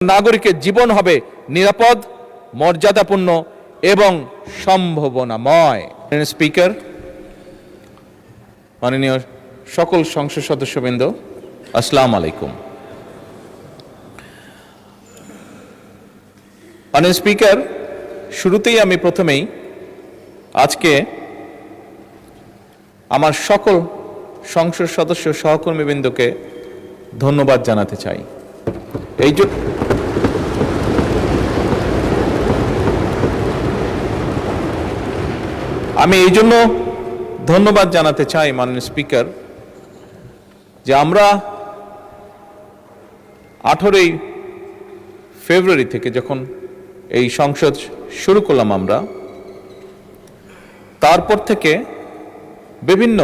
নাগরিকের জীবন হবে নিরাপদ, মর্যাদাপূর্ণ এবং সম্ভাবনাময়। স্পিকার, মাননীয় সকল সংসদ সদস্যবৃন্দ, আসসালামু আলাইকুম। মাননীয় স্পিকার, শুরুতেই আমি প্রথমেই আজকে আমার সকল সংসদ সদস্য সহকর্মীবৃন্দকে ধন্যবাদ জানাতে চাই। আমি এই জন্য ধন্যবাদ জানাতে চাই মাননীয় স্পিকার, যে আমরা 18ই ফেব্রুয়ারি থেকে যখন এই সংসদ শুরু করলাম, আমরা তারপর থেকে বিভিন্ন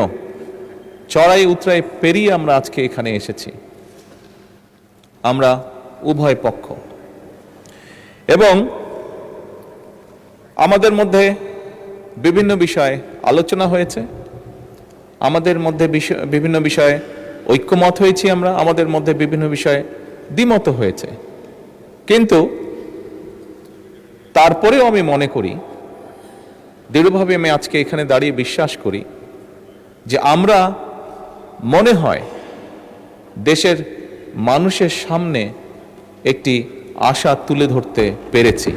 চড়াই উতরাই পেরিয়ে আমরা আজকে এখানে এসেছি। আমরা উভয় পক্ষ, এবং আমাদের মধ্যে বিভিন্ন বিষয়ে আলোচনা হয়েছে, আমাদের মধ্যে বিভিন্ন বিষয়ে ঐক্যমত হয়েছি, আমরা আমাদের মধ্যে বিভিন্ন বিষয়ে দ্বিমত হয়েছে। কিন্তু তারপরেও আমি মনে করি, দৃঢ়ভাবে আমি আজকে এখানে দাঁড়িয়ে বিশ্বাস করি যে আমরা মনে হয় দেশের মানুষের সামনে একটি আশা তুলে ধরতে পেরেছি।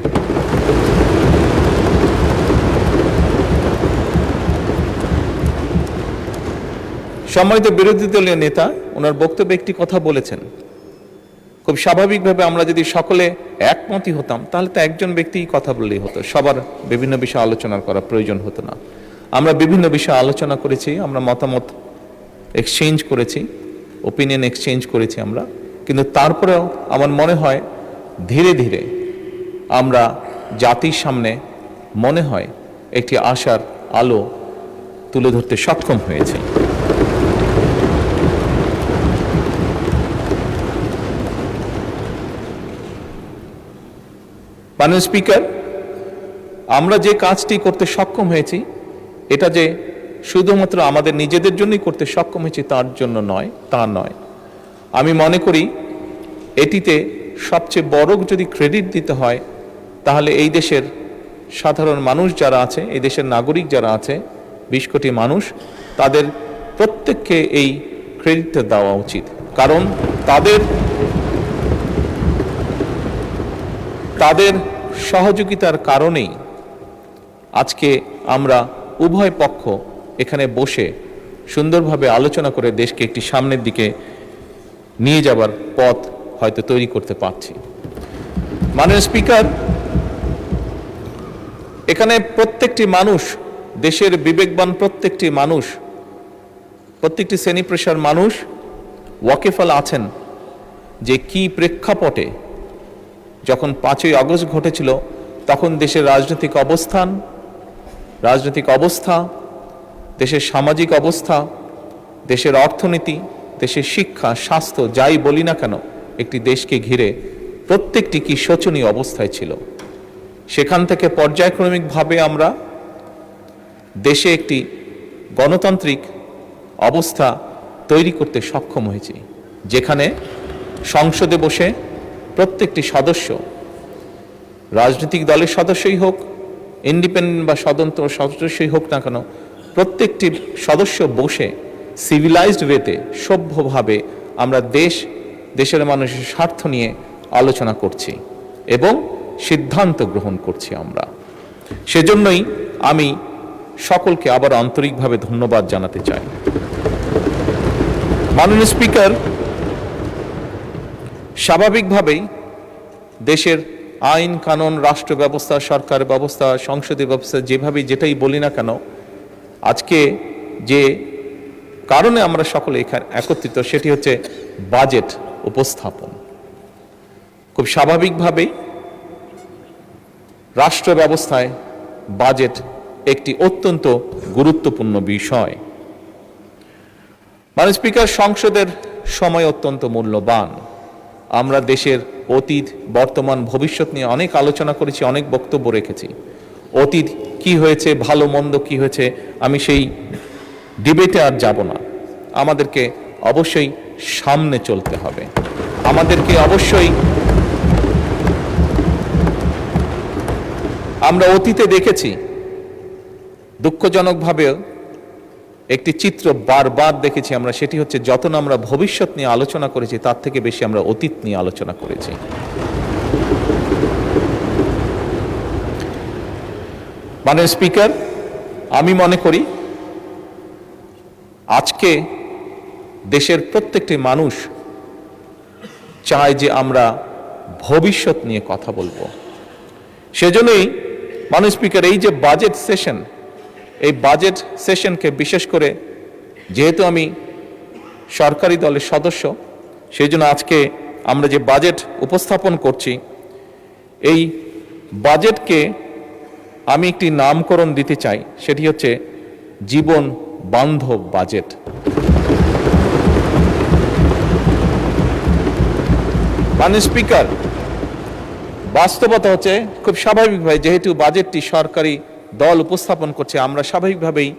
সম্মানিত বিরোধী দলীয় নেতা ওনার বক্তব্যে একটি কথা বলেছেন, খুব স্বাভাবিকভাবে আমরা যদি সকলে একমতই হতাম তাহলে তো একজন ব্যক্তিই কথা বললেই হতো, সবার বিভিন্ন বিষয়ে আলোচনা করার প্রয়োজন হতো না। আমরা বিভিন্ন বিষয়ে আলোচনা করেছি, আমরা মতামত এক্সচেঞ্জ করেছি, ওপিনিয়ন এক্সচেঞ্জ করেছি আমরা, কিন্তু তারপরেও আমার মনে হয় ধীরে ধীরে আমরা জাতির সামনে মনে হয় একটি আশার আলো তুলে ধরতে সক্ষম হয়েছি। মাননীয় স্পিকার, আমরা যে কাজটি করতে সক্ষম হয়েছি, এটা যে শুধুমাত্র আমাদের নিজেদের জন্যই করতে সক্ষম হয়েছি তার জন্য নয়, তা নয়। আমি মনে করি এটিতে সবচেয়ে বড় যদি ক্রেডিট দিতে হয়, তাহলে এই দেশের সাধারণ মানুষ যারা আছে, এই দেশের নাগরিক যারা আছে, 20 কোটি মানুষ, তাদের প্রত্যেককে এই ক্রেডিটটা দেওয়া উচিত। কারণ তাদের সহযোগিতার কারণেই আজকে আমরা উভয় পক্ষ এখানে বসে সুন্দরভাবে আলোচনা করে দেশকে একটি সামনের দিকে নিয়ে যাবার পথ হয়তো তৈরি করতে পারছি। মাননীয় স্পিকার, এখানে প্রত্যেকটি মানুষ, দেশের বিবেকবান প্রত্যেকটি মানুষ, প্রত্যেকটি শ্রেণী পেশার মানুষ ওয়াকিফাল আছেন যে কি প্রেক্ষাপটে যখন 5ই আগস্ট ঘটেছিল তখন দেশের রাজনৈতিক অবস্থা, দেশের সামাজিক অবস্থা, দেশের অর্থনীতি, দেশের শিক্ষা, স্বাস্থ্য, যাই বলি না কেন, একটি দেশকে ঘিরে প্রত্যেকটি কি শোচনীয় অবস্থায় ছিল। সেখান থেকে পর্যায়ক্রমিকভাবে আমরা দেশে একটি গণতান্ত্রিক অবস্থা তৈরি করতে সক্ষম হয়েছি, যেখানে সংসদে বসে প্রত্যেকটি সদস্য, রাজনৈতিক দলের সদস্যই হোক, ইন্ডিপেন্ডেন্ট বা স্বতন্ত্র সদস্যই হোক না কেন, প্রত্যেকটি সদস্য বসে সিভিলাইজড ওয়েতে, সভ্যভাবে আমরা দেশের মানুষের স্বার্থ নিয়ে আলোচনা করছি এবং সিদ্ধান্ত গ্রহণ করছি আমরা। সেজন্যই আমি সকলকে আবার আন্তরিকভাবে ধন্যবাদ জানাতে চাই। মাননীয় স্পিকার, স্বাভাবিকভাবেই দেশের আইন কানুন, রাষ্ট্র ব্যবস্থা, সরকার ব্যবস্থা, সংসদীয় ব্যবস্থা, যেটাই বলি না কেন, আজকে যে কারণে আমরা সকলে এখানে একত্রিত, সেটি হচ্ছে বাজেট উপস্থাপন। খুব স্বাভাবিকভাবেই রাষ্ট্র ব্যবস্থায় বাজেট একটি অত্যন্ত গুরুত্বপূর্ণ বিষয়। মাননীয় স্পিকার, সংসদের সময় অত্যন্ত মূল্যবান। আমরা দেশের অতীত, বর্তমান, ভবিষ্যৎ নিয়ে অনেক আলোচনা করেছি, অনেক বক্তব্য রেখেছি। অতীত কি হয়েছে, ভালো মন্দ কি হয়েছে, আমি সেই ডিবেটে আর যাব না। আমাদেরকে অবশ্যই সামনে চলতে হবে, আমাদেরকে অবশ্যই আমরা অতীতে দেখেছি, দুঃখজনকভাবে একটি চিত্র বারবার দেখেছি আমরা, সেটি হচ্ছে যত না আমরা ভবিষ্যৎ নিয়ে আলোচনা করেছি তার থেকে বেশি আমরা অতীত নিয়ে আলোচনা করেছি। মাননীয় স্পিকার, আমি মনে করি আজকে দেশের প্রত্যেকটি মানুষ চায় যে আমরা ভবিষ্যৎ নিয়ে কথা বলবো। সেজন্যই মাননীয় স্পিকার, এই যে বাজেট সেশন, এই বাজেট সেশনকে বিশেষ করে যেহেতু আমি সরকারি দলের সদস্য, সেই জন্য আজকে আমরা যে বাজেট উপস্থাপন করছি, এই বাজেটকে আমি একটি নামকরণ দিতে চাই, সেটি হচ্ছে জীবন বান্ধব বাজেট। মাননীয় স্পিকার, বাস্তবতা হচ্ছে খুব স্বাভাবিকভাবে যেহেতু বাজেটটি সরকারি দল উপস্থাপন করছে, আমরা স্বাভাবিকভাবেই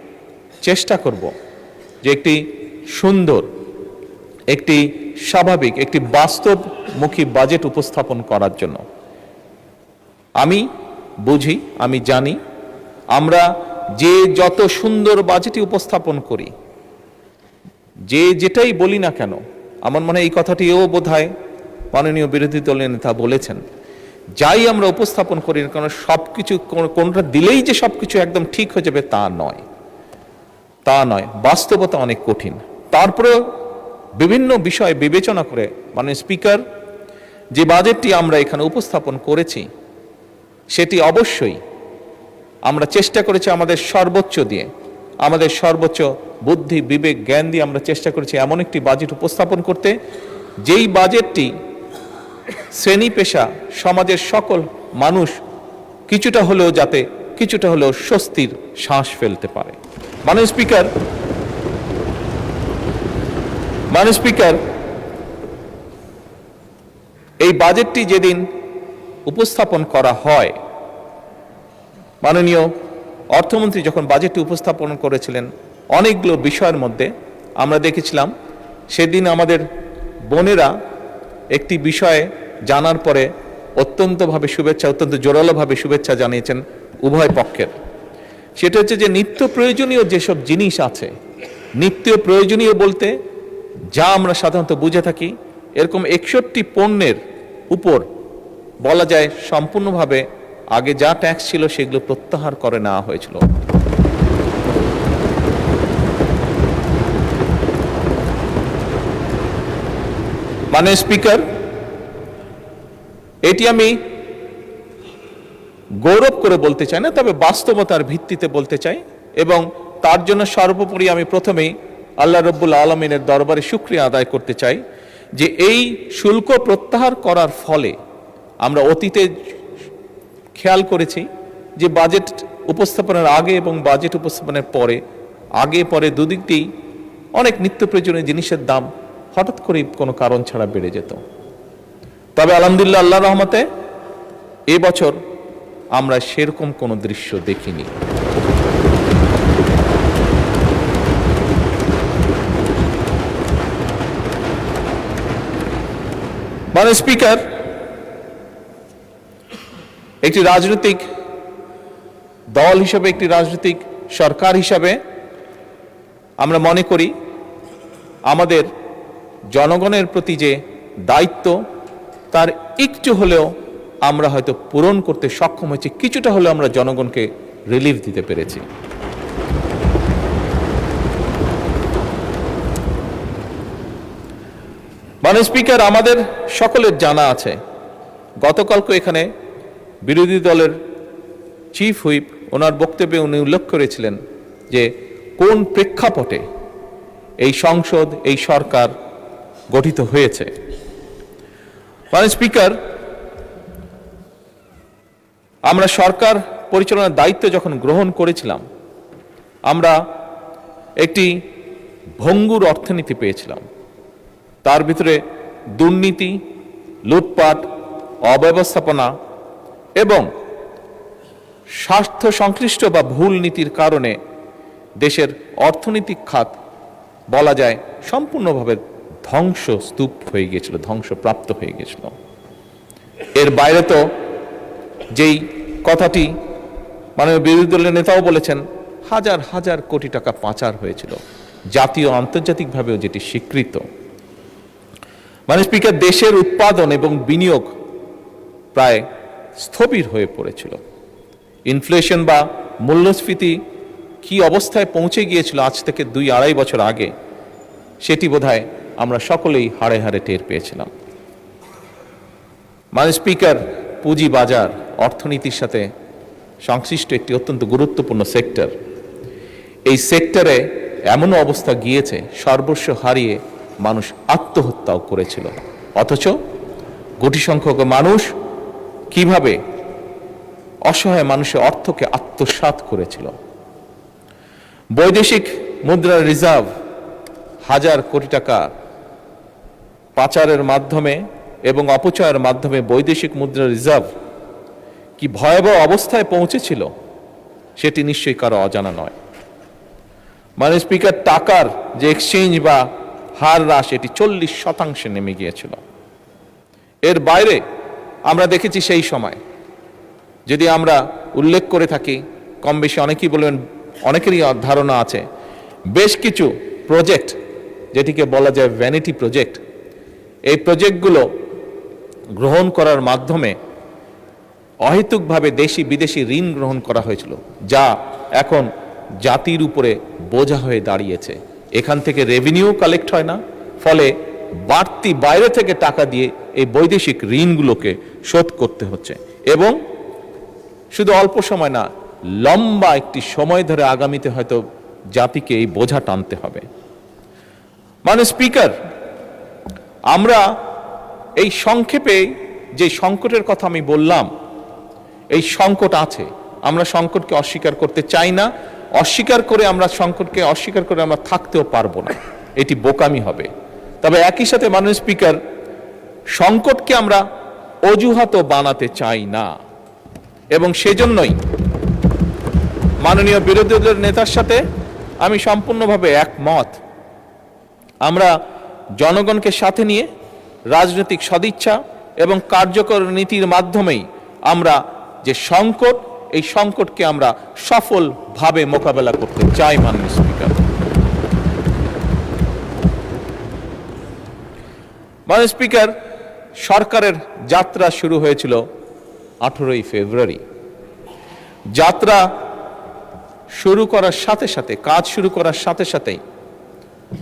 চেষ্টা করব যে একটি সুন্দর, একটি স্বাভাবিক, একটি বাস্তবমুখী বাজেট উপস্থাপন করার জন্য। আমি বুঝি, আমি জানি, আমরা যে যত সুন্দর বাজেটই উপস্থাপন করি, যে যেটাই বলি না কেন, আমার মনে হয় এই কথাটিও বোধহয় মাননীয় বিরোধী দলের নেতা বলেছেন, যাই আমরা উপস্থাপন করি না কেন সবকিছু কোনটা দিলেই যে সবকিছু একদম ঠিক হয়ে যাবে তা নয়, তা নয়। বাস্তবতা অনেক কঠিন। তারপরেও বিভিন্ন বিষয় বিবেচনা করে মাননীয় স্পিকার, যে বাজেটটি আমরা এখানে উপস্থাপন করেছি সেটি অবশ্যই আমরা চেষ্টা করেছি আমাদের সর্বোচ্চ দিয়ে, আমাদের সর্বোচ্চ বুদ্ধি, বিবেক, জ্ঞান দিয়ে আমরা চেষ্টা করেছি এমন একটি বাজেট উপস্থাপন করতে, যেই বাজেটটি শ্রেণী পেশা সমাজের সকল মানুষ কিছুটা হলেও স্বস্তির শ্বাস ফেলতে পারে। মাননীয় স্পিকার, এই বাজেটটি যেদিন উপস্থাপন করা হয়, মাননীয় অর্থমন্ত্রী যখন বাজেটটি উপস্থাপন করেছিলেন, অনেকগুলো বিষয়ের মধ্যে আমরা দেখেছিলাম সেদিন আমাদের বোনেরা একটি বিষয়ে জানার পরে অত্যন্ত জোরালোভাবে শুভেচ্ছা জানিয়েছেন উভয় পক্ষের। সেটা হচ্ছে যে নিত্য প্রয়োজনীয় যেসব জিনিস আছে, নিত্য প্রয়োজনীয় বলতে যা আমরা সাধারণত বুঝে থাকি, এরকম 61 পণ্যের উপর বলা যায় সম্পূর্ণভাবে আগে যা ট্যাক্স ছিল সেগুলো প্রত্যাহার করে নেওয়া হয়েছিল। মাননীয় স্পিকার, এটি আমি গৌরব করে বলতে চাই না, তবে বাস্তবতার ভিত্তিতে বলতে চাই, এবং তার জন্য সর্বোপরি আমি প্রথমেই আল্লাহ রব্বুল আলমিনের দরবারে শুকরিয়া আদায় করতে চাই যে এই শুল্ক প্রত্যাহার করার ফলে আমরা অতীতে খেয়াল করেছি যে বাজেট উপস্থাপনের আগে এবং বাজেট উপস্থাপনের পরে, আগে পরে দুদিক দিয়েই অনেক নিত্য প্রয়োজনীয় জিনিসের দাম হঠাৎ করে কোনো কারণ ছাড়া বেড়ে যেত। তবে আলহামদুলিল্লাহ, আল্লাহর রহমতে এবছর আমরা সেরকম কোনো দৃশ্য দেখিনি। মাননীয় স্পিকার, একটি রাজনৈতিক দল হিসেবে, একটি রাজনৈতিক সরকার হিসাবে আমরা মনে করি আমাদের জনগণের প্রতি যে দায়িত্ব, তার একটু হলেও আমরা হয়তো পূরণ করতে সক্ষম হয়েছি, কিছুটা হলেও আমরা জনগণকে রিলিফ দিতে পেরেছি। মাননীয় স্পিকার, আমাদের সকলের জানা আছে, গতকালকে এখানে বিরোধী দলের চিফ হুইপ ওনার বক্তব্যে উনি উল্লেখ করেছিলেন যে কোন প্রেক্ষাপটে এই সংসদ, এই সরকার গঠিত হয়েছে। মাননীয় স্পিকার, আমরা সরকার পরিচালনার দায়িত্ব যখন গ্রহণ করেছিলাম, আমরা একটি ভঙ্গুর অর্থনীতি পেয়েছিলাম। তার ভিতরে দুর্নীতি, লুটপাট, অব্যবস্থাপনা এবং স্বার্থ সংশ্লিষ্ট বা ভুল নীতির কারণে দেশের অর্থনৈতিক খাত বলা যায় সম্পূর্ণভাবে ধ্বংসস্তূপ হয়ে গিয়েছিল, ধ্বংসপ্রাপ্ত হয়ে গিয়েছিল। এর বাইরে তো যেই কথাটি মাননীয় বিরোধী দলের নেতাও বলেছেন হাজার হাজার কোটি টাকা পাচার হয়েছিল, জাতীয় আন্তর্জাতিকভাবেও যেটি স্বীকৃত। মাননীয় স্পিকার, দেশের উৎপাদন এবং বিনিয়োগ প্রায় স্থবির হয়ে পড়েছিল। ইনফ্লেশন বা মূল্যস্ফীতি কি অবস্থায় পৌঁছে গিয়েছিল আজ থেকে 2-2.5 বছর আগে, সেটি বোধহয় আমরা সকলেই হাড়ে হাড়ে টের পেয়েছিলাম। মাননীয় স্পিকার, পুঁজি বাজার অর্থনীতির সাথে সংশ্লিষ্ট একটি অত্যন্ত গুরুত্বপূর্ণ সেক্টর। এই সেক্টরে এমন অবস্থা গিয়েছে সর্বস্ব হারিয়ে মানুষ আত্মহত্যাও করেছিল, অথচ কোটি সংখ্যক মানুষ কিভাবে অসহায় মানুষের অর্থকে আত্মসাৎ করেছিল। বৈদেশিক মুদ্রার রিজার্ভ হাজার কোটি টাকা পাচারের মাধ্যমে এবং অপচয়ের মাধ্যমে বৈদেশিক মুদ্রার রিজার্ভ কি ভয়াবহ অবস্থায় পৌঁছেছিল সেটি নিশ্চয়ই কারো অজানা নয়। মাননীয় স্পিকার, টাকার যে এক্সচেঞ্জ বা হার হ্রাস এটি 40% নেমে গিয়েছিল। এর বাইরে আমরা দেখেছি সেই সময়, যদি আমরা উল্লেখ করে থাকি, কম বেশি অনেকেই বলবেন, অনেকেরই ধারণা আছে, বেশ কিছু প্রজেক্ট যেটিকে বলা যায় ভ্যানিটি প্রজেক্ট, এই প্রজেক্টগুলো গ্রহণ করার মাধ্যমে অহেতুকভাবে দেশি বিদেশি ঋণ গ্রহণ করা হয়েছিল, যা এখন জাতির উপরে বোঝা হয়ে দাঁড়িয়েছে। এখান থেকে রেভিনিউ কালেক্ট হয় না, ফলে বাড়তি বাইরে থেকে টাকা দিয়ে এই বৈদেশিক ঋণগুলোকে শোধ করতে হচ্ছে, এবং শুধু অল্প সময় না, লম্বা একটি সময় ধরে আগামীতে হয়তো জাতিকে এই বোঝা টানতে হবে। মাননীয় স্পিকার, আমরা এই সংক্ষেপে যে সংকটের কথা আমি বললাম, এই সংকট আছে, আমরা সংকটকে অস্বীকার করতে চাই না। অস্বীকার করে আমরা সংকটকে অস্বীকার করে আমরা থাকতেও পারবো না, এটি বোকামি হবে। তবে একই সাথে মাননীয় স্পিকার, সংকটকে আমরা অজুহাতও বানাতে চাই না, এবং সেজন্যই মাননীয় বিরোধী দলের নেতার সাথে আমি সম্পূর্ণভাবে একমত। আমরা জনগণকে সাথে নিয়ে রাজনৈতিক সদিচ্ছা এবং কার্যকর নীতির মাধ্যমেই আমরা যে সংকট, এই সংকটকে আমরা সফলভাবে মোকাবেলা করতে চাই। মাননীয় স্পিকার, মাননীয় স্পিকার, সরকারের যাত্রা শুরু হয়েছিল 18ই ফেব্রুয়ারি। যাত্রা শুরু করার সাথে সাথে, কাজ শুরু করার সাথে সাথেই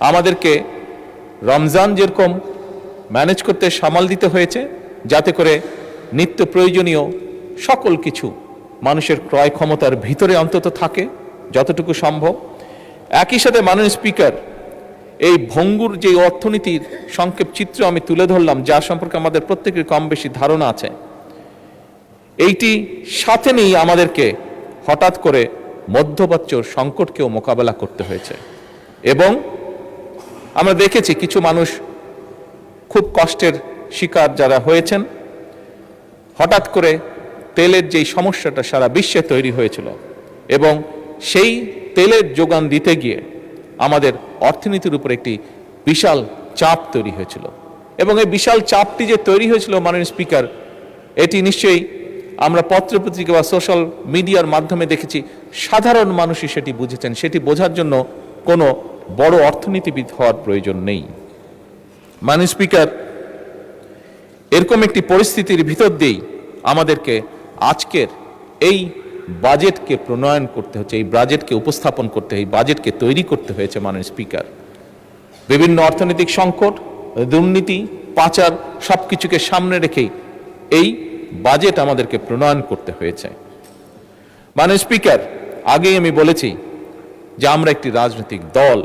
আমাদেরকে রমজান যেরকম ম্যানেজ করতে সামাল দিতে হয়েছে, যাতে করে নিত্য প্রয়োজনীয় সকল কিছু মানুষের ক্রয় ক্ষমতার ভিতরে অন্তত থাকে যতটুকু সম্ভব। একই সাথে মাননীয় স্পিকার, এই ভঙ্গুর যে অর্থনীতির সংক্ষেপ চিত্র আমি তুলে ধরলাম, যা সম্পর্কে আমাদের প্রত্যেকের কম বেশি ধারণা আছে, এইটি সাথে নিয়ে আমাদেরকে হঠাৎ করে মধ্যপ্রাচ্য সংকটকেও মোকাবেলা করতে হয়েছে, এবং আমরা দেখেছি কিছু মানুষ খুব কষ্টের শিকার যারা হয়েছেন। হঠাৎ করে তেলের যেই সমস্যাটা সারা বিশ্বে তৈরি হয়েছিল, এবং সেই তেলের যোগান দিতে গিয়ে আমাদের অর্থনীতির উপর একটি বিশাল চাপ তৈরি হয়েছিল, এবং এই বিশাল চাপটি যে তৈরি হয়েছিল মাননীয় স্পিকার, এটি নিশ্চয়ই আমরা পত্রপত্রিকা বা সোশ্যাল মিডিয়ার মাধ্যমে দেখেছি, সাধারণ মানুষই সেটি বুঝেছেন। সেটি বোঝার জন্য কোনো বড় অর্থনীতিবিদ হওয়ার প্রয়োজন নেই। মাননীয় স্পিকার, এরকম একটি পরিস্থিতির ভিতর দিয়েই আমাদেরকে আজকের এই বাজেটকে প্রণয়ন করতে হচ্ছে, এই বাজেটকে উপস্থাপন করতে, এই বাজেটকে তৈরি করতে হয়েছে। মাননীয় স্পিকার, বিভিন্ন অর্থনৈতিক সংকট, দুর্নীতি, পাচার সবকিছুকে সামনে রেখেই এই বাজেট আমাদেরকে প্রণয়ন করতে হয়েছে। মাননীয় স্পিকার, আগেই আমি বলেছি যে আমরা একটি রাজনৈতিক দল।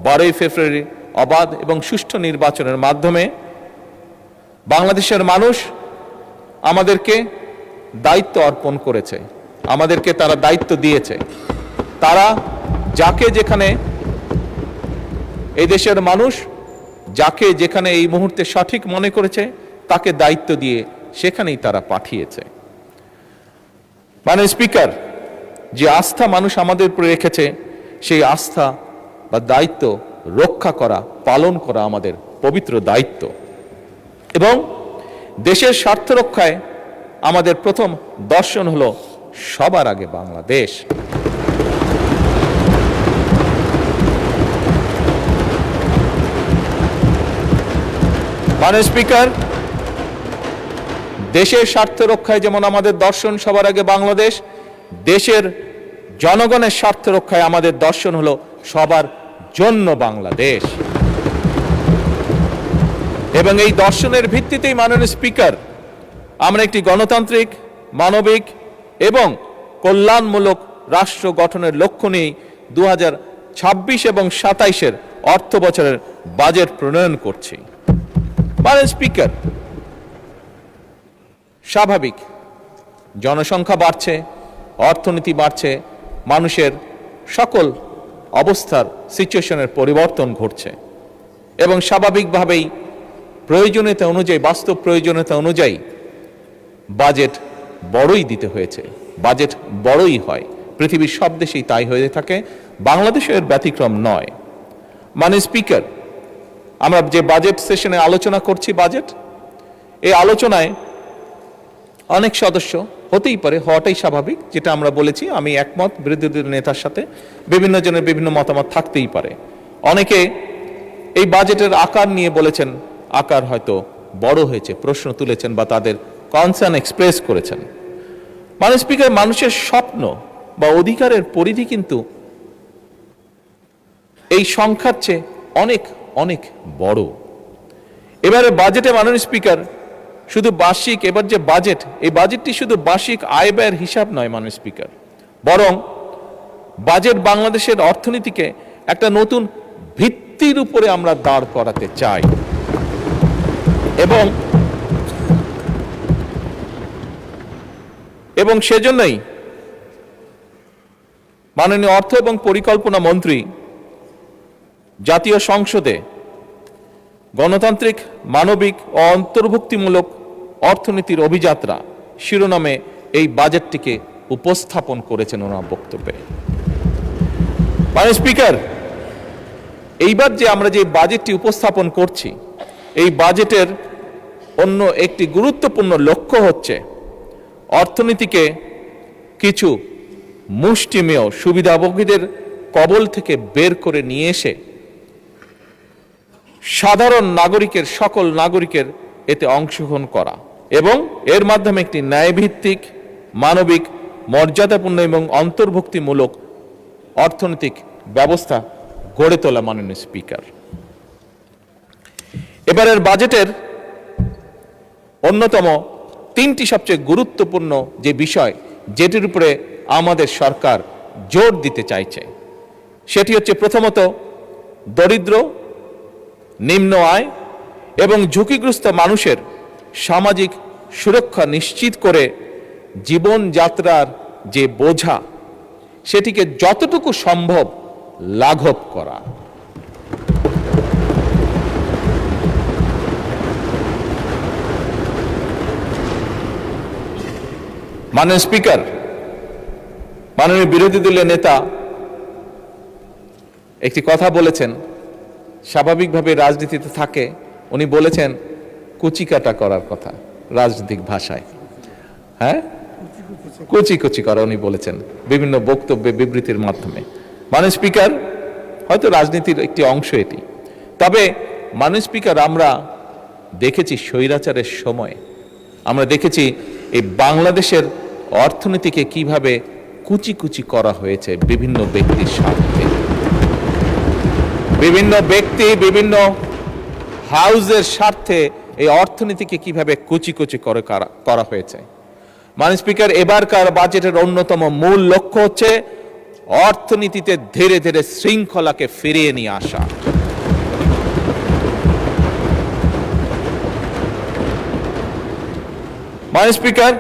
12ই ফেব্রুয়ারি অবাধ এবং সুষ্ঠু নির্বাচনের মাধ্যমে বাংলাদেশের মানুষ আমাদেরকে দায়িত্ব অর্পণ করেছে, আমাদেরকে তারা দায়িত্ব দিয়েছে। তারা যাকে যেখানে, এই দেশের মানুষ যাকে যেখানে এই মুহূর্তে সঠিক মনে করেছে, তাকে দায়িত্ব দিয়ে সেখানেই তারা পাঠিয়েছে। মাননীয় স্পিকার, যে আস্থা মানুষ আমাদের উপরে রেখেছে, সেই আস্থা বা দায়িত্ব রক্ষা করা, পালন করা আমাদের পবিত্র দায়িত্ব, এবং দেশের স্বার্থ রক্ষায় আমাদের প্রথম দর্শন হলো সবার আগে বাংলাদেশ। মাননীয় স্পিকার, দেশের স্বার্থ রক্ষায় যেমন আমাদের দর্শন সবার আগে বাংলাদেশ, দেশের জনগণের স্বার্থ রক্ষায় আমাদের দর্শন হলো সবার জন্য বাংলাদেশ। এবং এই দর্শনের ভিত্তিতেই মাননীয় স্পিকার আমরা একটি গণতান্ত্রিক, মানবিক এবং কল্যাণমূলক রাষ্ট্র গঠনের লক্ষ্য নিয়ে 2026 এবং 27-এর অর্থ বছরের বাজেট প্রণয়ন করছি। মাননীয় স্পিকার, স্বাভাবিক জনসংখ্যা বাড়ছে, অর্থনীতি বাড়ছে, মানুষের সকল অবস্থার সিচুয়েশনের পরিবর্তন ঘটছে এবং স্বাভাবিকভাবেই প্রয়োজনীয়তা অনুযায়ী, বাস্তব প্রয়োজনীয়তা অনুযায়ী বাজেট বড়ই দিতে হয়েছে। বাজেট বড়ই হয়, পৃথিবীর সব দেশেই তাই হয়ে থাকে, বাংলাদেশের ব্যতিক্রম নয়। মাননীয় স্পিকার, আমরা যে বাজেট সেশনে আলোচনা করছি এই আলোচনায় অনেক সদস্য হতেই পারে, হওয়াটাই স্বাভাবিক, যেটা আমরা বলেছি, আমি একমত বিরোধী দলের নেতার সাথে, বিভিন্ন জনের বিভিন্ন মতামত থাকতেই পারে। অনেকে এই বাজেটের আকার নিয়ে বলেছেন আকার হয়তো বড় হয়েছে, প্রশ্ন তুলেছেন বা তাদের কনসার্ন এক্সপ্রেস করেছেন। মাননীয় স্পিকার, মানুষের স্বপ্ন বা অধিকারের পরিধি কিন্তু এই সংখ্যার চেয়ে অনেক অনেক বড়। এবারে বাজেটে মাননীয় স্পিকার শুধু বার্ষিক, এবার যে বাজেট, এই বাজেটটি শুধু বার্ষিক আয় ব্যয়ের হিসাব নয় মাননীয় স্পিকার, বরং বাজেট বাংলাদেশের অর্থনীতিকে একটা নতুন ভিত্তির উপরে আমরা দাঁড় করাতে চাই এবং সেজন্যই মাননীয় অর্থ এবং পরিকল্পনা মন্ত্রী জাতীয় সংসদে গণতান্ত্রিক, মানবিক ও অন্তর্ভুক্তিমূলক অর্থনীতির অভিযাত্রা শিরোনামে এই বাজেটটিকে উপস্থাপন করেছেন ওনার বক্তব্যে। মাননীয় স্পিকার, এইবার যে আমরা যে বাজেটটি উপস্থাপন করছি, এই বাজেটের অন্য একটি গুরুত্বপূর্ণ লক্ষ্য হচ্ছে অর্থনীতিকে কিছু মুষ্টিমেয় সুবিধাভোগীদের কবল থেকে বের করে নিয়ে এসে সাধারণ নাগরিকের, সকল নাগরিকের এতে অংশগ্রহণ করা এবং এর মাধ্যমে একটি ন্যায়ভিত্তিক, মানবিক, মর্যাদাপূর্ণ এবং অন্তর্ভুক্তিমূলক অর্থনৈতিক ব্যবস্থা গড়ে তোলা। মাননীয় স্পিকার, এবারের বাজেটের অন্যতম তিনটি সবচেয়ে গুরুত্বপূর্ণ যে বিষয়, যেটির উপরে আমাদের সরকার জোর দিতে চাইছে, সেটি হচ্ছে প্রথমত দরিদ্র, নিম্ন আয় এবং ঝুঁকিগ্রস্ত মানুষের সামাজিক সুরক্ষা নিশ্চিত করে জীবনযাত্রার যে বোঝা, সেটিকে যতটুকু সম্ভব লাঘব করা। মাননীয় স্পিকার, মাননীয় বিরোধী দলের নেতা একটি কথা বলেছেন, স্বাভাবিকভাবে রাজনীতিতে থাকে, উনি বলেছেন কুচিকাটা করার কথা রাজনৈতিক ভাষায়, হ্যাঁ, কুচি কুচি করা উনি বলেছেন বিভিন্ন বক্তব্যে, বিবৃতির মাধ্যমে। মাননীয় স্পিকার, হয়তো রাজনীতির একটি অংশ এটি, তবে মাননীয় স্পিকার, আমরা দেখেছি স্বৈরাচারের সময়, আমরা দেখেছি এই বাংলাদেশের অর্থনীতিকে কিভাবে কুচি কুচি করা হয়েছে বিভিন্ন ব্যক্তির স্বার্থে, বিভিন্ন ব্যক্তি, বিভিন্ন হাউজের স্বার্থে এই অর্থনীতিকে কিভাবে কুচি কুচি করে করা হয়েছে। মাননীয় স্পিকার, এবারকার বাজেটের অন্যতম মূল লক্ষ্য হচ্ছে অর্থনীতিতে ধীরে ধীরে শৃঙ্খলাকে ফিরিয়ে নিয়ে আসা। মাননীয় স্পিকার,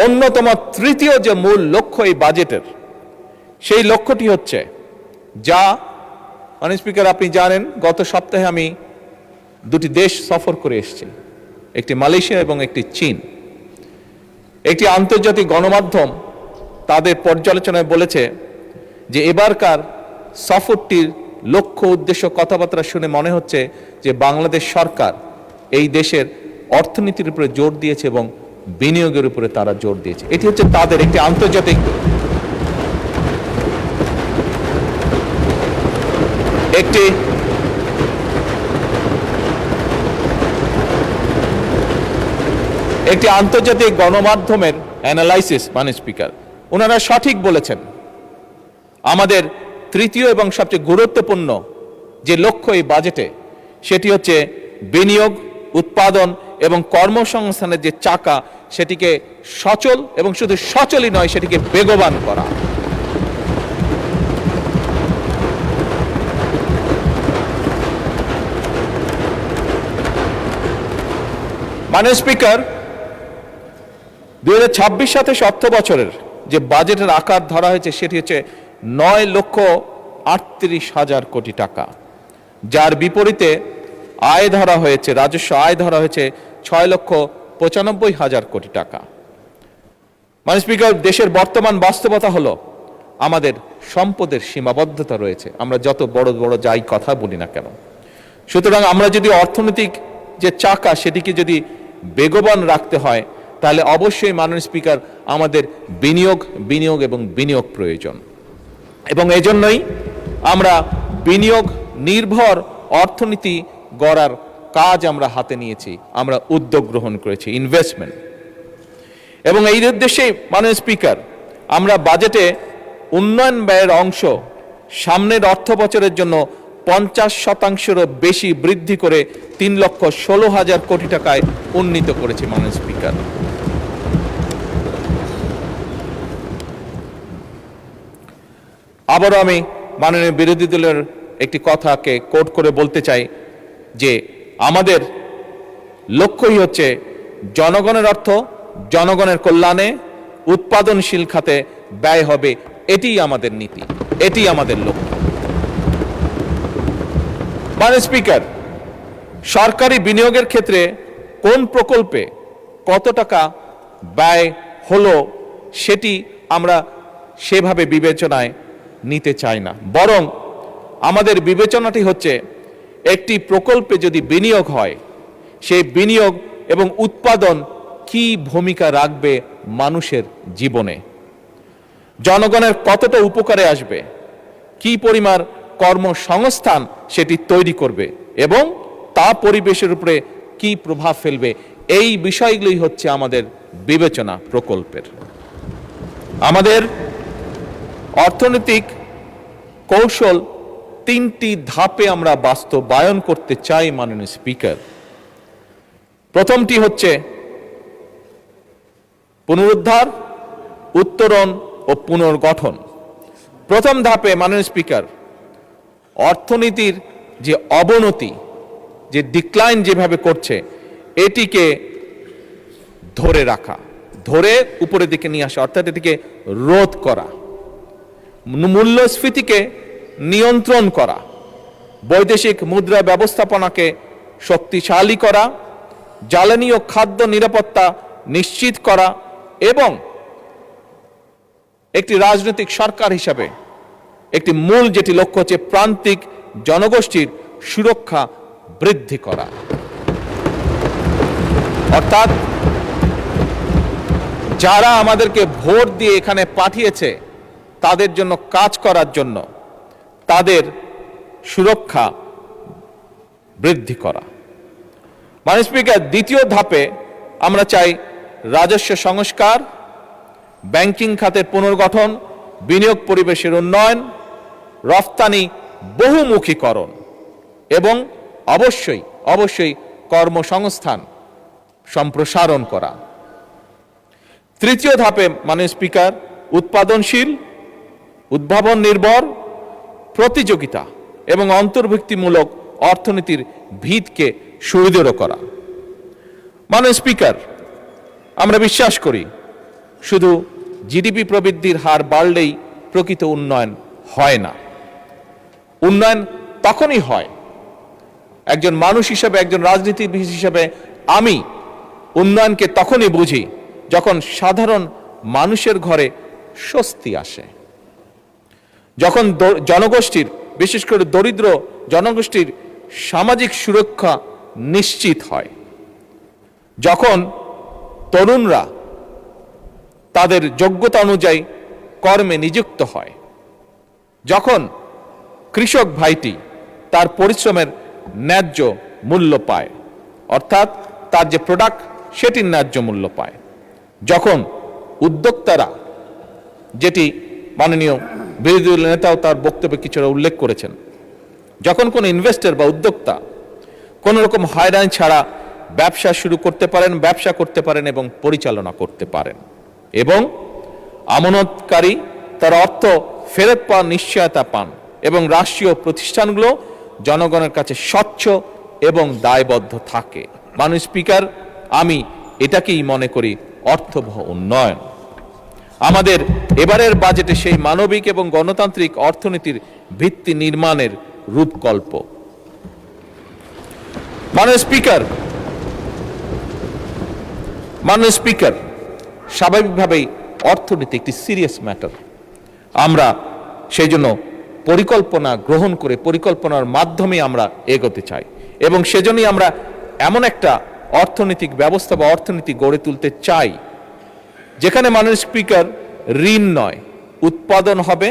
অন্যতম তৃতীয় যে মূল লক্ষ্য এই বাজেটের, সেই লক্ষ্যটি হচ্ছে যা, মাননীয় স্পিকার, আপনি জানেন গত সপ্তাহে আমি দুটি দেশ সফর করে এসেছি, একটি মালয়েশিয়া এবং একটি চীন। একটি আন্তর্জাতিক গণমাধ্যম তাদের পর্যালোচনায় বলেছে যে এবারকার সফরটির লক্ষ্য, উদ্দেশ্য, কথাবার্তা শুনে মনে হচ্ছে যে বাংলাদেশ সরকার এই দেশের অর্থনীতির উপরে জোর দিয়েছে এবং বিনিয়োগের উপরে তারা জোর দিয়েছে। এটি হচ্ছে তাদের একটি আন্তর্জাতিক একটি আন্তর্জাতিক গণমাধ্যমের অ্যানালাইসিস। মানে স্পিকার, ওনারা সঠিক বলেছেন, আমাদের তৃতীয় এবং সবচেয়ে গুরুত্বপূর্ণ যে লক্ষ্য এই বাজেটে, সেটি হচ্ছে বিনিয়োগ, উৎপাদন এবং কর্মসংস্থানের যে চাকা, সেটিকে সচল এবং শুধু সচলই নয়, সেটিকে বেগবান করা। মানে স্পিকার, 2026-27 অর্থ বছরের যে বাজেটের আকার ধরা হয়েছে সেটি হচ্ছে 9,38,000 কোটি টাকা, যার বিপরীতে আয় ধরা হয়েছে, রাজস্ব আয় ধরা হয়েছে 6,95,000 কোটি টাকা। মানে স্পিকার, দেশের বর্তমান বাস্তবতা হলো আমাদের সম্পদের সীমাবদ্ধতা রয়েছে, আমরা যত বড় বড় যাই কথা বলি না কেন। সুতরাং আমরা যদি অর্থনৈতিক যে চাকা সেটিকে যদি বেগবান রাখতে হয়, তাহলে অবশ্যই মাননীয় স্পিকার আমাদের বিনিয়োগ এবং বিনিয়োগ প্রয়োজন। এবং এজন্যই আমরা বিনিয়োগ নির্ভর অর্থনীতি গড়ার কাজ আমরা হাতে নিয়েছি, আমরা উদ্যোগ গ্রহণ করেছি, ইনভেস্টমেন্ট। এবং এই উদ্দেশ্যে মাননীয় স্পিকার, আমরা বাজেটে উন্নয়ন ব্যয়ের অংশ সামনের অর্থ বছরের জন্য 50%-এরও বেশি বৃদ্ধি করে 3,16,000 কোটি টাকায় উন্নীত করেছি মাননীয় স্পিকার। আবারও আমি মাননীয় বিরোধী দলের একটি কথাকে কোট করে বলতে চাই যে আমাদের লক্ষ্যই হচ্ছে জনগণের অর্থ জনগণের কল্যাণে উৎপাদনশীল খাতে ব্যয় হবে, এটিই আমাদের নীতি, এটি আমাদের লক্ষ্য। মাননীয় স্পিকার, সরকারি বিনিয়োগের ক্ষেত্রে কোন প্রকল্পে কত টাকা ব্যয় হলো সেটি আমরা সেভাবে বিবেচনায় নিতে চাই না, বরং আমাদের বিবেচনাটি হচ্ছে একটি প্রকল্পে যদি বিনিয়োগ হয়, সেই বিনিয়োগ এবং উৎপাদন কি ভূমিকা রাখবে মানুষের জীবনে, জনগণের কতটা উপকারে আসবে, কি পরিমাণ কর্মসংস্থান সেটি তৈরি করবে এবং তা পরিবেশের উপরে কি প্রভাব ফেলবে, এই বিষয়গুলোই হচ্ছে আমাদের বিবেচনা প্রকল্পের। আমাদের অর্থনৈতিক কৌশল 3টি ধাপে আমরা বাস্তবায়ন করতে চাই মাননীয় স্পিকার। প্রথমটি হচ্ছে পুনরুদ্ধার, উত্তরণ ও পুনর্গঠন। প্রথম ধাপে মাননীয় স্পিকার, অর্থনীতির যে অবনতি, যে ডিক্লাইন যেভাবে করছে, এটিকে ধরে রাখা, ধরে উপরের দিকে নিয়ে আসা, অর্থাৎ এটিকে রোধ করা, মূল্যস্ফীতিকে নিয়ন্ত্রণ করা, বৈদেশিক মুদ্রা ব্যবস্থাপনাকে শক্তিশালী করা, জ্বালানি ও খাদ্য নিরাপত্তা নিশ্চিত করা এবং একটি রাজনৈতিক সরকার হিসাবে একটি মূল যেটি লক্ষ্য হচ্ছে প্রান্তিক জনগোষ্ঠীর সুরক্ষা বৃদ্ধি করা। অর্থাৎ যারা আমাদেরকে ভোট দিয়ে এখানে পাঠিয়েছে তাদের জন্য কাজ করার জন্য তাদের সুরক্ষা বৃদ্ধি করা। মাননীয় স্পিকার, দ্বিতীয় ধাপে আমরা চাই রাজস্ব সংস্কার, ব্যাংকিং খাতের পুনর্গঠন, বিনিয়োগ পরিবেশের উন্নয়ন, রফতানি বহুমুখীকরণ এবং অবশ্যই কর্মসংস্থান সম্প্রসারণ করা। তৃতীয় ধাপে মাননীয় স্পিকার, উৎপাদনশীল, উদ্ভাবন নির্ভর, প্রতিযোগিতা এবং অন্তর্ভুক্তিমূলক অর্থনীতির ভিতকে সুদৃঢ় করা। মাননীয় স্পিকার, আমরা বিশ্বাস করি শুধু জিডিপি প্রবৃদ্ধির হার বাড়লেই প্রকৃত উন্নয়ন হয় না। উন্নয়ন তখনই হয়, একজন মানুষ হিসেবে, একজন রাজনীতিবিদ হিসেবে আমি উন্নয়নকে তখনই বুঝি যখন সাধারণ মানুষের ঘরে স্বস্তি আসে, যখন জনগোষ্ঠীর, বিশেষ করে দরিদ্র জনগোষ্ঠীর সামাজিক সুরক্ষা নিশ্চিত হয়, যখন তরুণরা তাদের যোগ্যতা অনুযায়ী কর্মে নিযুক্ত হয়, যখন কৃষক ভাইটি তার পরিশ্রমের ন্যায্য মূল্য পায়, অর্থাৎ তার যে প্রোডাক্ট সেটির ন্যায্য মূল্য পায়, যখন উদ্যোক্তারা, যেটি মাননীয় বিরোধী দলের নেতাও তার বক্তব্যে কিছুটা উল্লেখ করেছেন, যখন কোনো ইনভেস্টর বা উদ্যোক্তা কোনো রকম হয়রানি ছাড়া ব্যবসা শুরু করতে পারেন, ব্যবসা করতে পারেন এবং পরিচালনা করতে পারেন, এবং আমানতকারী তার অর্থ ফেরত পাওয়ার নিশ্চয়তা পান, এবং রাষ্ট্রীয় প্রতিষ্ঠানগুলো জনগণের কাছে স্বচ্ছ এবং দায়বদ্ধ থাকে। মাননীয় স্পিকার, আমি এটাকেই মনে করি অর্থবহ উন্নয়ন। আমাদের এবারের বাজেটে সেই মানবিক এবং গণতান্ত্রিক অর্থনীতির ভিত্তি নির্মাণের রূপকল্প। মাননীয় স্পিকার, স্বাভাবিকভাবেই অর্থনীতি একটি সিরিয়াস ম্যাটার। আমরা সেই জন্য পরিকল্পনা গ্রহণ করে পরিকল্পনার মাধ্যমে আমরা এগোতে চাই, এবং সেজন্যই আমরা এমন একটা অর্থনৈতিক ব্যবস্থা বা অর্থনীতি গড়ে তুলতে চাই যেখানে মাননীয় স্পিকার ঋণ নয়, উৎপাদন হবে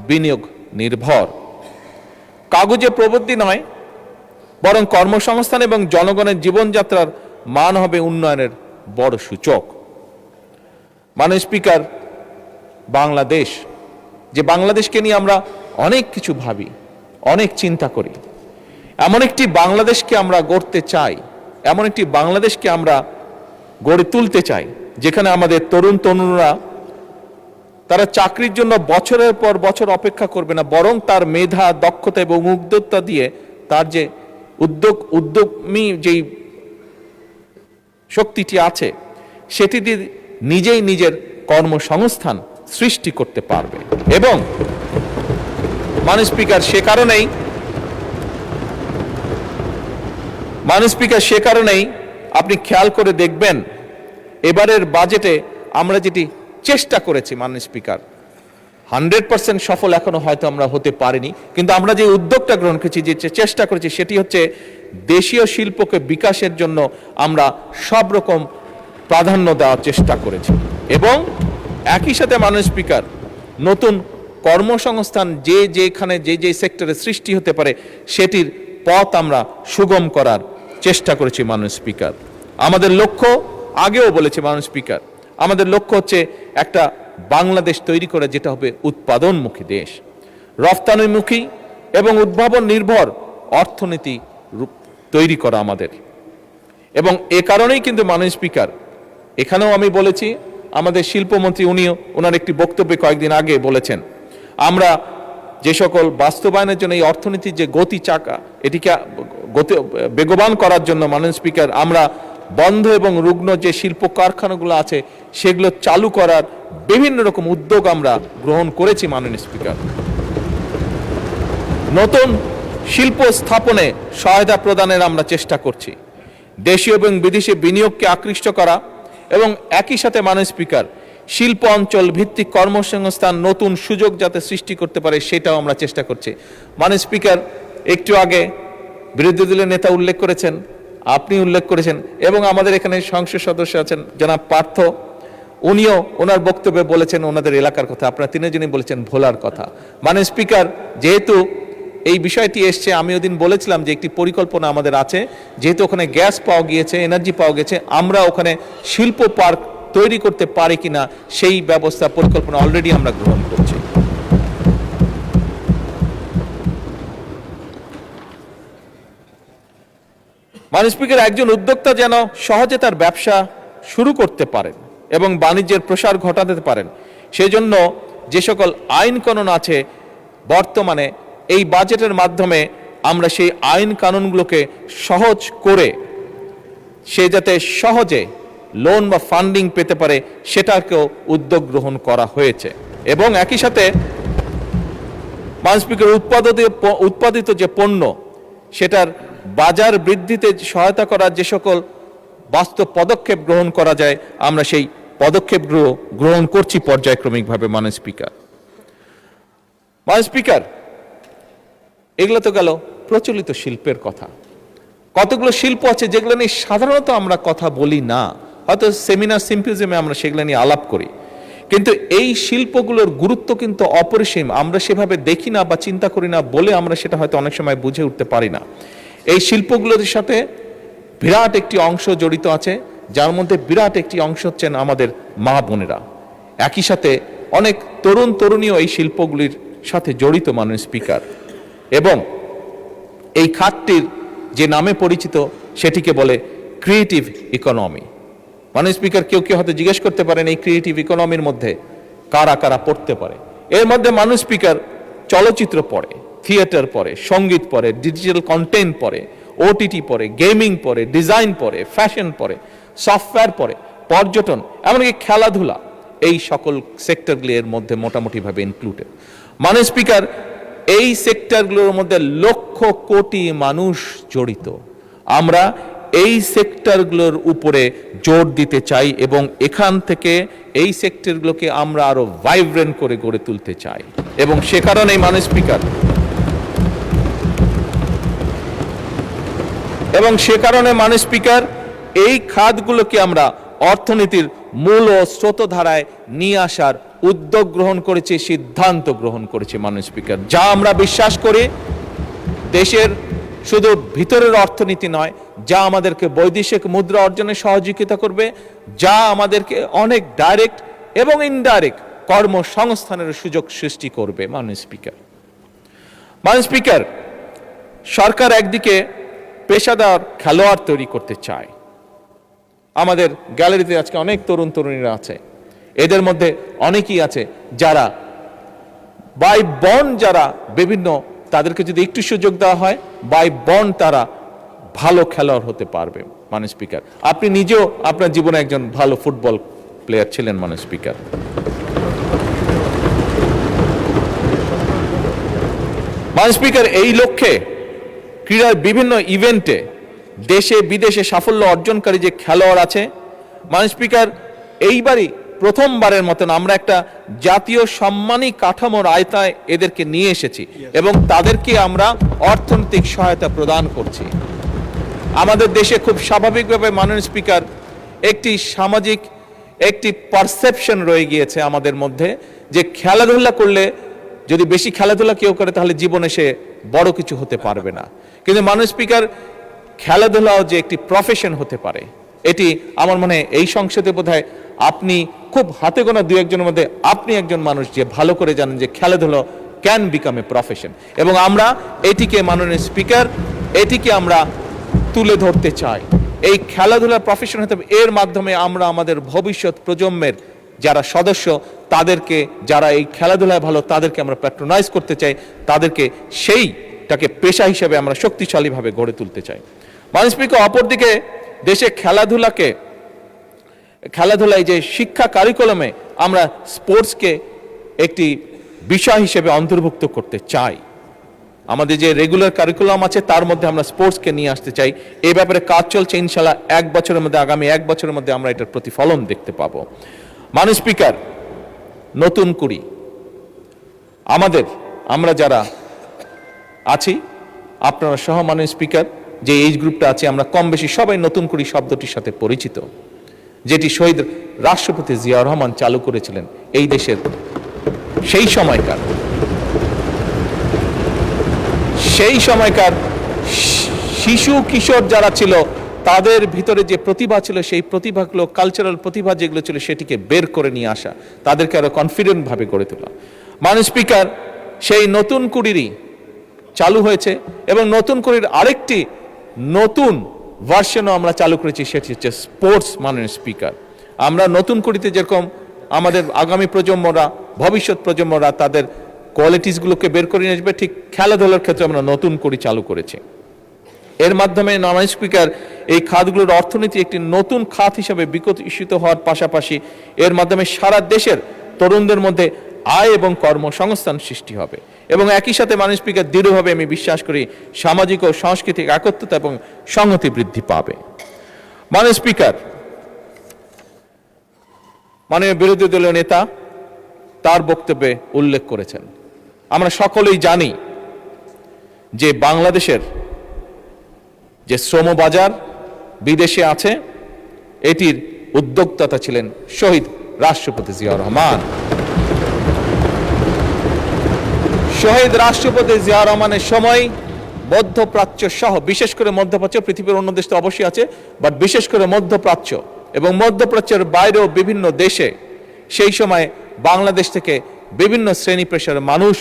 বিনিয়োগ নির্ভর, কাগজে প্রবৃদ্ধি নয়, বরং কর্মসংস্থান এবং জনগণের জীবনযাত্রার মান হবে উন্নয়নের বড় সূচক। মাননীয় স্পিকার, বাংলাদেশ, যে বাংলাদেশকে নিয়ে আমরা অনেক কিছু ভাবি, অনেক চিন্তা করি, এমন একটি বাংলাদেশকে আমরা গড়তে চাই, এমন একটি বাংলাদেশকে আমরা গড়ে তুলতে চাই যেখানে আমাদের তরুণরা তারা চাকরির জন্য বছরের পর বছর অপেক্ষা করবে না, বরং তার মেধা, দক্ষতা এবং উদ্যোক্তা দিয়ে তার যে উদ্যমী যেই শক্তিটি আছে সেটি দিয়ে নিজেই নিজের কর্মসংস্থান সৃষ্টি করতে পারবে। এবং মাননীয় স্পিকার, সে কারণেই আপনি খেয়াল করে দেখবেন এবারের বাজেটে আমরা যেটি চেষ্টা করেছি, মাননীয় স্পিকার, 100% সফল এখনো হয়তো আমরা হতে পারিনি, কিন্তু আমরা যে উদ্যোগটা গ্রহণ করেছি, যে চেষ্টা করেছি, সেটি হচ্ছে দেশীয় শিল্পকে বিকাশের জন্য আমরা সব রকম প্রাধান্য দেওয়ার চেষ্টা করেছি, এবং একই সাথে মাননীয় স্পিকার নতুন কর্মসংস্থান যেখানে যে সেক্টরে সৃষ্টি হতে পারে সেটির পথ আমরা সুগম করার চেষ্টা করেছি। মাননীয় স্পিকার, আমাদের লক্ষ্য, আগেও বলেছি মাননীয় স্পিকার, আমাদের লক্ষ্য হচ্ছে একটা বাংলাদেশ তৈরি করা যেটা হবে উৎপাদনমুখী দেশ, রফতানিমুখী এবং উদ্ভাবন নির্ভর অর্থনীতি তৈরি করা আমাদের। এবং এ কারণেই কিন্তু মাননীয় স্পিকার, এখানেও আমি বলেছি, আমাদের শিল্পমন্ত্রী ওনার একটি বক্তব্যে কয়েকদিন আগে বলেছেন, আমরা যে সকল বাস্তবায়নের জন্য এই অর্থনীতির যে গতি চাকা, এটিকে বেগবান করার জন্য মাননীয় স্পিকার আমরা বন্ধ এবং রুগ্ন যে শিল্প কারখানাগুলো আছে সেগুলো চালু করার বিভিন্ন রকম উদ্যোগ আমরা গ্রহণ করেছি। মাননীয় স্পিকার, নতুন শিল্প স্থাপনে সহায়তা প্রদানের আমরা চেষ্টা করছি, দেশীয় এবং বিদেশি বিনিয়োগকে আকৃষ্ট করা, এবং একই সাথে মাননীয় স্পিকার শিল্প অঞ্চল ভিত্তিক কর্মসংস্থান নতুন সুযোগ যাতে সৃষ্টি করতে পারে সেটাও আমরা চেষ্টা করছি। মাননীয় স্পিকার, একটু আগে বিরোধী দলের নেতা উল্লেখ করেছেন, আপনি উল্লেখ করেছেন, এবং আমাদের এখানে সংসদ সদস্য আছেন জনাব পার্থ, উনিও ওনার বক্তব্যে বলেছেন ওনাদের এলাকার কথা, আপনারা তিনজনই বলেছেন ভোলার কথা। মাননীয় স্পিকার, যেহেতু এই বিষয়টি এসছে, আমি ওদিন বলেছিলাম যে একটি পরিকল্পনা আমাদের আছে, যেহেতু ওখানে গ্যাস পাওয়া গিয়েছে, এনার্জি পাওয়া গেছে, আমরা ওখানে শিল্প পার্ক তৈরি করতে পারি কিনা সেই ব্যবস্থা পরিকল্পনা অলরেডি আমরা গ্রহণ করছি। মাননীয় স্পিকার, একজন উদ্যোক্তা যেন সহজে তার ব্যবসা শুরু করতে পারেন এবং বাণিজ্যের প্রসার ঘটাতে পারেন, সেজন্য যে সকল আইন কানুন আছে বর্তমানে এই বাজেটের মাধ্যমে আমরা সেই আইন কানুনগুলোকে সহজ করে সে যাতে সহজে লোন বা ফান্ডিং পেতে পারে সেটাকেও উদ্যোগ গ্রহণ করা হয়েছে। এবং একই সাথে মাননীয় স্পিকার, উৎপাদিত যে পণ্য সেটার বাজার বৃদ্ধিতে সহায়তা করার যে সকল বাস্তব পদক্ষেপ গ্রহণ করা যায় আমরা সেই পদক্ষেপগুলো গ্রহণ করছি পর্যায়ক্রমিকভাবে। মাননীয় স্পিকার, এগুলো তো গেল প্রচলিত শিল্পের কথা। কতগুলো শিল্প আছে যেগুলো নিয়ে সাধারণত আমরা কথা বলি না, হয়তো সেমিনার সিম্পোজিয়ামে আমরা সেগুলো নিয়ে আলাপ করি, কিন্তু এই শিল্পগুলোর গুরুত্ব কিন্তু অপরিসীম। আমরা সেভাবে দেখি না বা চিন্তা করি না বলে আমরা সেটা হয়তো অনেক সময় বুঝে উঠতে পারি না। এই শিল্পগুলোর সাথে বিরাট একটি অংশ জড়িত আছে, যার মধ্যে বিরাট একটি অংশ হচ্ছেন আমাদের মা বোনেরা। একই সাথে অনেক তরুণ তরুণীও এই শিল্পগুলির সাথে জড়িত মাননীয় স্পিকার, এবং এই খাতটির যে নামে পরিচিত সেটিকে বলে ক্রিয়েটিভ ইকোনমি। মাননীয় স্পিকার, কেউ কেউ হয়তো জিজ্ঞেস করতে পারেন এই ক্রিয়েটিভ ইকোনমির মধ্যে কারা কারা পড়তে পারে। এর মধ্যে মাননীয় স্পিকার চলচ্চিত্র পড়ে, থিয়েটার পড়ে, সঙ্গীত পড়ে, ডিজিটাল কন্টেন্ট পড়ে, ওটিটি পড়ে, গেমিং পড়ে, ডিজাইন পড়ে, ফ্যাশন পড়ে, সফটওয়্যার পড়ে, পর্যটন, এমনকি খেলাধুলা, এই সকল সেক্টরগুলি এর মধ্যে মোটামুটিভাবে ইনক্লুডেড। মাননীয় স্পিকার, এই সেক্টরগুলোর মধ্যে লক্ষ কোটি মানুষ জড়িত। আমরা এই সেক্টরগুলোর উপরে জোর দিতে চাই এবং এখান থেকে এই সেক্টরগুলোকে আমরা আরো ভাইব্রেন্ট করে গড়ে তুলতে চাই, এবং সে কারণেই মাননীয় স্পিকার এই খাতগুলোকে আমরা অর্থনীতির মূল ও স্রোতধারায় নিয়ে আসার উদ্যোগ গ্রহণ করেছি, সিদ্ধান্ত গ্রহণ করেছি মাননীয় স্পিকার। যা আমরা বিশ্বাস করি দেশের শুধু ভিতরের অর্থনীতি নয়, যা আমাদেরকে বৈদেশিক মুদ্রা অর্জনে সহযোগিতা করবে, যা আমাদেরকে অনেক ডাইরেক্ট এবং ইনডাইরেক্ট কর্মসংস্থানের সুযোগ সৃষ্টি করবে। মাননীয় স্পিকার, সরকার একদিকে পেশাদার খেলোয়াড় তৈরি করতে চায়। আমাদের গ্যালারিতে আজকে অনেক তরুণ তরুণীরা আছে, এদের মধ্যে অনেকেই আছে যারা বাই বন্ড, যারা বিভিন্ন, তাদেরকে যদি একটু সুযোগ দেওয়া হয় বাই বন্ড তারা ভালো খেলোয়াড় হতে পারবে। মাননীয় স্পিকার, আপনি নিজেও আপনার জীবনে একজন ভালো ফুটবল প্লেয়ার ছিলেন। মাননীয় স্পিকার, এই লক্ষ্যে ক্রীড়ার বিভিন্ন ইভেন্টে দেশে বিদেশে সাফল্য অর্জনকারী যে খেলোয়াড় আছে, মাননীয় স্পিকার, এইবারই প্রথমবারের মতন আমরা একটা জাতীয় সম্মানী কাঠামোর আয়তায় এদেরকে নিয়ে এসেছি এবং তাদেরকে আমরা অর্থনৈতিক সহায়তা প্রদান করছি। আমাদের দেশে খুব স্বাভাবিকভাবে মাননীয় স্পিকার একটি সামাজিক একটি পারসেপশন রয়ে গিয়েছে আমাদের মধ্যে, যে খেলাধুলা করলে, যদি বেশি খেলাধুলা কেউ করে তাহলে জীবনে সে বড় কিছু হতে পারবে না। কিন্তু মাননীয় স্পিকার, খেলাধুলাও যে একটি প্রফেশন হতে পারে, এটি আমার মনে হয় এই সংসদে বোধহয় আপনি খুব হাতে গোনা দু একজনের মধ্যে আপনি একজন মানুষ যে ভালো করে জানেন যে খেলাধুলা ক্যান বিকাম এ প্রফেশন, এবং আমরা এটিকে মাননীয় স্পিকার এটিকে আমরা তুলে ধরতে চাই। এই খেলাধুলার প্রফেশন হতে হবে, এর মাধ্যমে আমরা আমাদের ভবিষ্যৎ প্রজন্মের যারা সদস্য তাদেরকে, যারা এই খেলাধুলায় ভালো তাদেরকে আমরা প্যাট্রোনাইজ করতে চাই, তাদেরকে সেইটাকে পেশা হিসেবে আমরা শক্তিশালীভাবে গড়ে তুলতে চাই। মাননীয় স্পিকার, অপরদিকে দেশে খেলাধুলায় যে শিক্ষা কারিকুলামে আমরা স্পোর্টসকে একটি বিষয় হিসেবে অন্তর্ভুক্ত করতে চাই। আমাদের যে রেগুলার কারিকুলাম আছে তার মধ্যে আমরা স্পোর্টসকে নিয়ে আসতে চাই। এই ব্যাপারে কাজ চলছে, ইনশাআল্লাহ আগামী এক বছরের মধ্যে আমরা এটার প্রতিফলন দেখতে পাবো। মাননীয় স্পিকার, নতুন কুড়ি আমরা যারা আছি, আপনারা সহ মাননীয় স্পিকার, যে এইজ গ্রুপটা আছে, আমরা কম বেশি সবাই নতুন কুড়ি শব্দটির সাথে পরিচিত, যেটি শহীদ রাষ্ট্রপতি জিয়াউর রহমান চালু করেছিলেন এই দেশের সেই সময়কার শিশু কিশোর যারা ছিল তাদের ভিতরে যে প্রতিভা ছিল, সেই প্রতিভাগুলো, কালচারাল প্রতিভা যেগুলো ছিল সেটিকে বের করে নিয়ে আসা, তাদেরকে আরো কনফিডেন্ট ভাবে গড়ে তোলা। মাননীয় স্পিকার, সেই নতুন কুড়িরই চালু হয়েছে এবং নতুন কুড়ির আরেকটি নতুন ভার্সনও আমরা চালু করেছি, সেটি হচ্ছে স্পোর্টস। মাননীয় স্পিকার, আমরা নতুন কুড়িতে যেরকম আমাদের আগামী প্রজন্মরা, ভবিষ্যৎ প্রজন্মরা তাদের কোয়ালিটিসগুলোকে বের করে নিয়ে আসবে, ঠিক খেলাধুলার ক্ষেত্রে আমরা নতুন কুড়ি চালু করেছি। এর মাধ্যমে মাননীয় স্পিকার, এই খাতগুলোর অর্থনীতি একটি নতুন খাত হিসেবে বিকশিত হওয়ার পাশাপাশি এর মাধ্যমে সারা দেশের তরুণদের মধ্যে আয় এবং কর্মসংস্থান সৃষ্টি হবে, এবং একই সাথে মাননীয় স্পিকার, দৃঢ়ভাবে আমি বিশ্বাস করি সামাজিক ও সাংস্কৃতিক একত্রতা এবং সংহতি বৃদ্ধি পাবে। মাননীয় স্পিকার, মাননীয় বিরোধী দলীয় নেতা তার বক্তব্যে উল্লেখ করেছেন, আমরা সকলেই জানি যে বাংলাদেশের যে শ্রম বাজার বিদেশে আছে, এটির উদ্যোক্তা ছিলেন শহীদ রাষ্ট্রপতি জিয়াউর রহমান। শহীদ রাষ্ট্রপতি জিয়াউর রহমানের সময় মধ্যপ্রাচ্য সহ, বিশেষ করে মধ্যপ্রাচ্য, পৃথিবীর অন্য দেশ তো অবশ্যই আছে, বাট বিশেষ করে মধ্যপ্রাচ্য এবং মধ্যপ্রাচ্যের বাইরেও বিভিন্ন দেশে সেই সময় বাংলাদেশ থেকে বিভিন্ন শ্রেণী পেশার মানুষ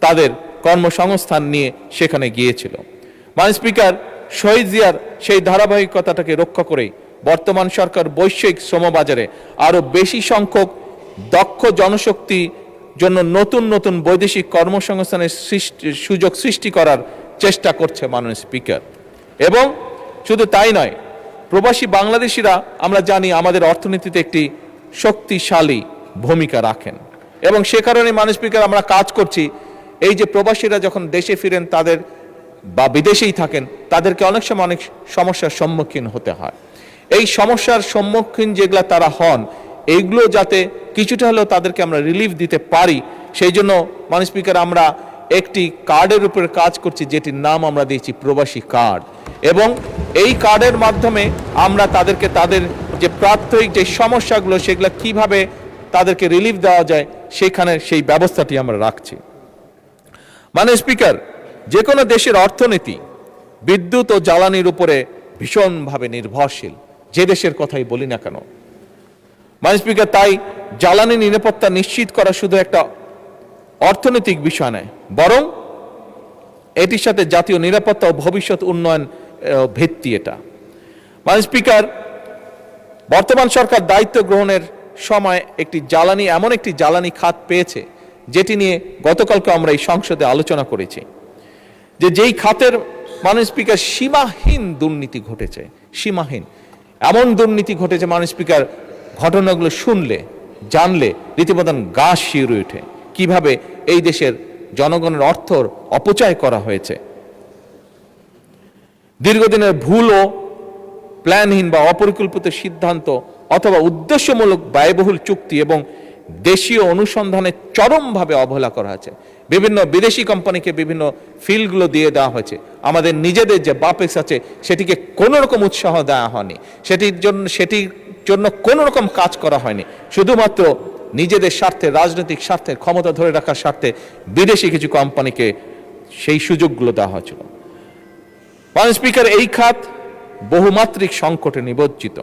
তাদের কর্মসংস্থান নিয়ে সেখানে গিয়েছিল। মাননীয় স্পিকার, শহীদ জিয়ার সেই ধারাবাহিকতাটাকে রক্ষা করেই বর্তমান সরকার বৈশ্বিক শ্রমবাজারে আরো বেশি সংখ্যক দক্ষ জনশক্তি জন্য নতুন নতুন বৈদেশিক কর্মসংস্থানের সুযোগ সৃষ্টি করার চেষ্টা করছে মাননীয় স্পিকার। এবং শুধু তাই নয়, প্রবাসী বাংলাদেশিরা আমরা জানি আমাদের অর্থনীতিতে একটি শক্তিশালী ভূমিকা রাখেন এবং সে কারণে মাননীয় স্পিকার আমরা কাজ করছি এই যে প্রবাসীরা যখন দেশে ফিরেন তাদের বা বিদেশেই থাকেন তাদেরকে অনেক সময় অনেক সমস্যার সম্মুখীন হতে হয়। এই সমস্যার সম্মুখীন যেগুলা তারা হন এইগুলো যাতে কিছুটা হলেও তাদেরকে আমরা রিলিফ দিতে পারি, সেই জন্য মাননীয় স্পিকার আমরা একটি কার্ডের উপরে কাজ করছি যেটির নাম আমরা দিয়েছি প্রবাসী কার্ড। এবং এই কার্ডের মাধ্যমে আমরা তাদেরকে তাদের যে প্রাত্যহিক যে সমস্যাগুলো সেগুলো কিভাবে তাদেরকে রিলিফ দেওয়া যায় সেখানে সেই ব্যবস্থাটি আমরা রাখছি। মাননীয় স্পিকার, যে কোনো দেশের অর্থনীতি বিদ্যুৎ ও জ্বালানির উপরে ভীষণভাবে নির্ভরশীল, যে দেশের কথাই বলি না কেন। মাননীয় স্পিকার, তাই জ্বালানি নিরাপত্তা নিশ্চিত করা শুধু একটা অর্থনৈতিক বিষয় নয়, বরং এটির সাথে জাতীয় নিরাপত্তা ও ভবিষ্যৎ উন্নয়ন ভিত্তি এটা। মাননীয় স্পিকার, বর্তমান সরকার দায়িত্ব গ্রহণের সময় এমন একটি জ্বালানি খাত পেয়েছে যেটি নিয়ে গতকালকে আমরা এই সংসদে আলোচনা করেছি, যেই খাতের মাননীয় স্পিকার সীমাহীন দুর্নীতি ঘটেছে, সীমাহীন এমন দুর্নীতি ঘটেছে মাননীয় স্পিকার, ঘটনাগুলো শুনলে জানলে রীতিমতো গা শিউরে ওঠে কিভাবে এই দেশের জনগণের অর্থর অপচয় করা হয়েছে। দীর্ঘদিনের ভুল ও প্ল্যানহীন বা অপরিকল্পিত সিদ্ধান্ত অথবা উদ্দেশ্যমূলক ব্যয়বহুল চুক্তি এবং দেশীয় অনুসন্ধানে চরমভাবে অবহেলা করা হয়েছে। বিভিন্ন বিদেশি কোম্পানিকে বিভিন্ন ফিল্ডগুলো দিয়ে দেওয়া হয়েছে, আমাদের নিজেদের যে বাপেক্স আছে সেটিকে কোনো রকম উৎসাহ দেওয়া হয়নি, সেটির জন্য কোনো রকম কাজ করা হয়নি, শুধুমাত্র নিজেদের স্বার্থে, রাজনৈতিক স্বার্থে, ক্ষমতা ধরে রাখার স্বার্থে বিদেশি কিছু কোম্পানিকে সেই সুযোগগুলো দেওয়া হয়েছিল। মাননীয় স্পিকার, এই খাত বহুমাত্রিক সংকটে নিমজ্জিত।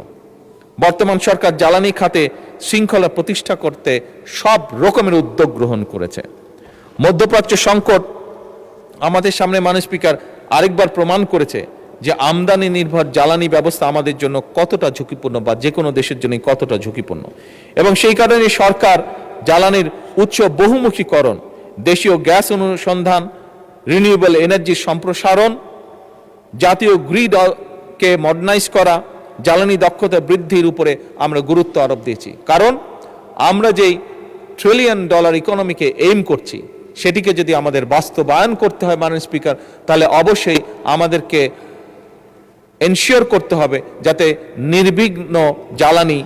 বর্তমান সরকার জ্বালানি খাতে শৃঙ্খলা প্রতিষ্ঠা করতে সব রকমের উদ্যোগ গ্রহণ করেছে। মধ্যপ্রাচ্য সংকট আমাদের সামনে মাননীয় স্পিকার আরেকবার প্রমাণ করেছে যে আমদানি নির্ভর জ্বালানি ব্যবস্থা আমাদের জন্য কতটা ঝুঁকিপূর্ণ বা যে কোনো দেশের জন্য কতটা ঝুঁকিপূর্ণ। এবং সেই কারণে সরকার জ্বালানির উৎস বহুমুখীকরণ, দেশীয় গ্যাস অনুসন্ধান, রিনিউয়েবল এনার্জির সম্প্রসারণ, জাতীয় গ্রিডকে মডার্নাইজ করা, জ্বালানি দক্ষতা বৃদ্ধির উপরে আমরা গুরুত্ব আরোপ দিয়েছি। কারণ আমরা যেই $1 ট্রিলিয়ন ইকোনমিকে এইম করছি সেটিকে যদি আমাদের বাস্তবায়ন করতে হয় মাননীয় স্পিকার, তাহলে অবশ্যই আমাদেরকে এনশিওর করতে হবে যাতে নির্বিঘ্ন জ্বালানি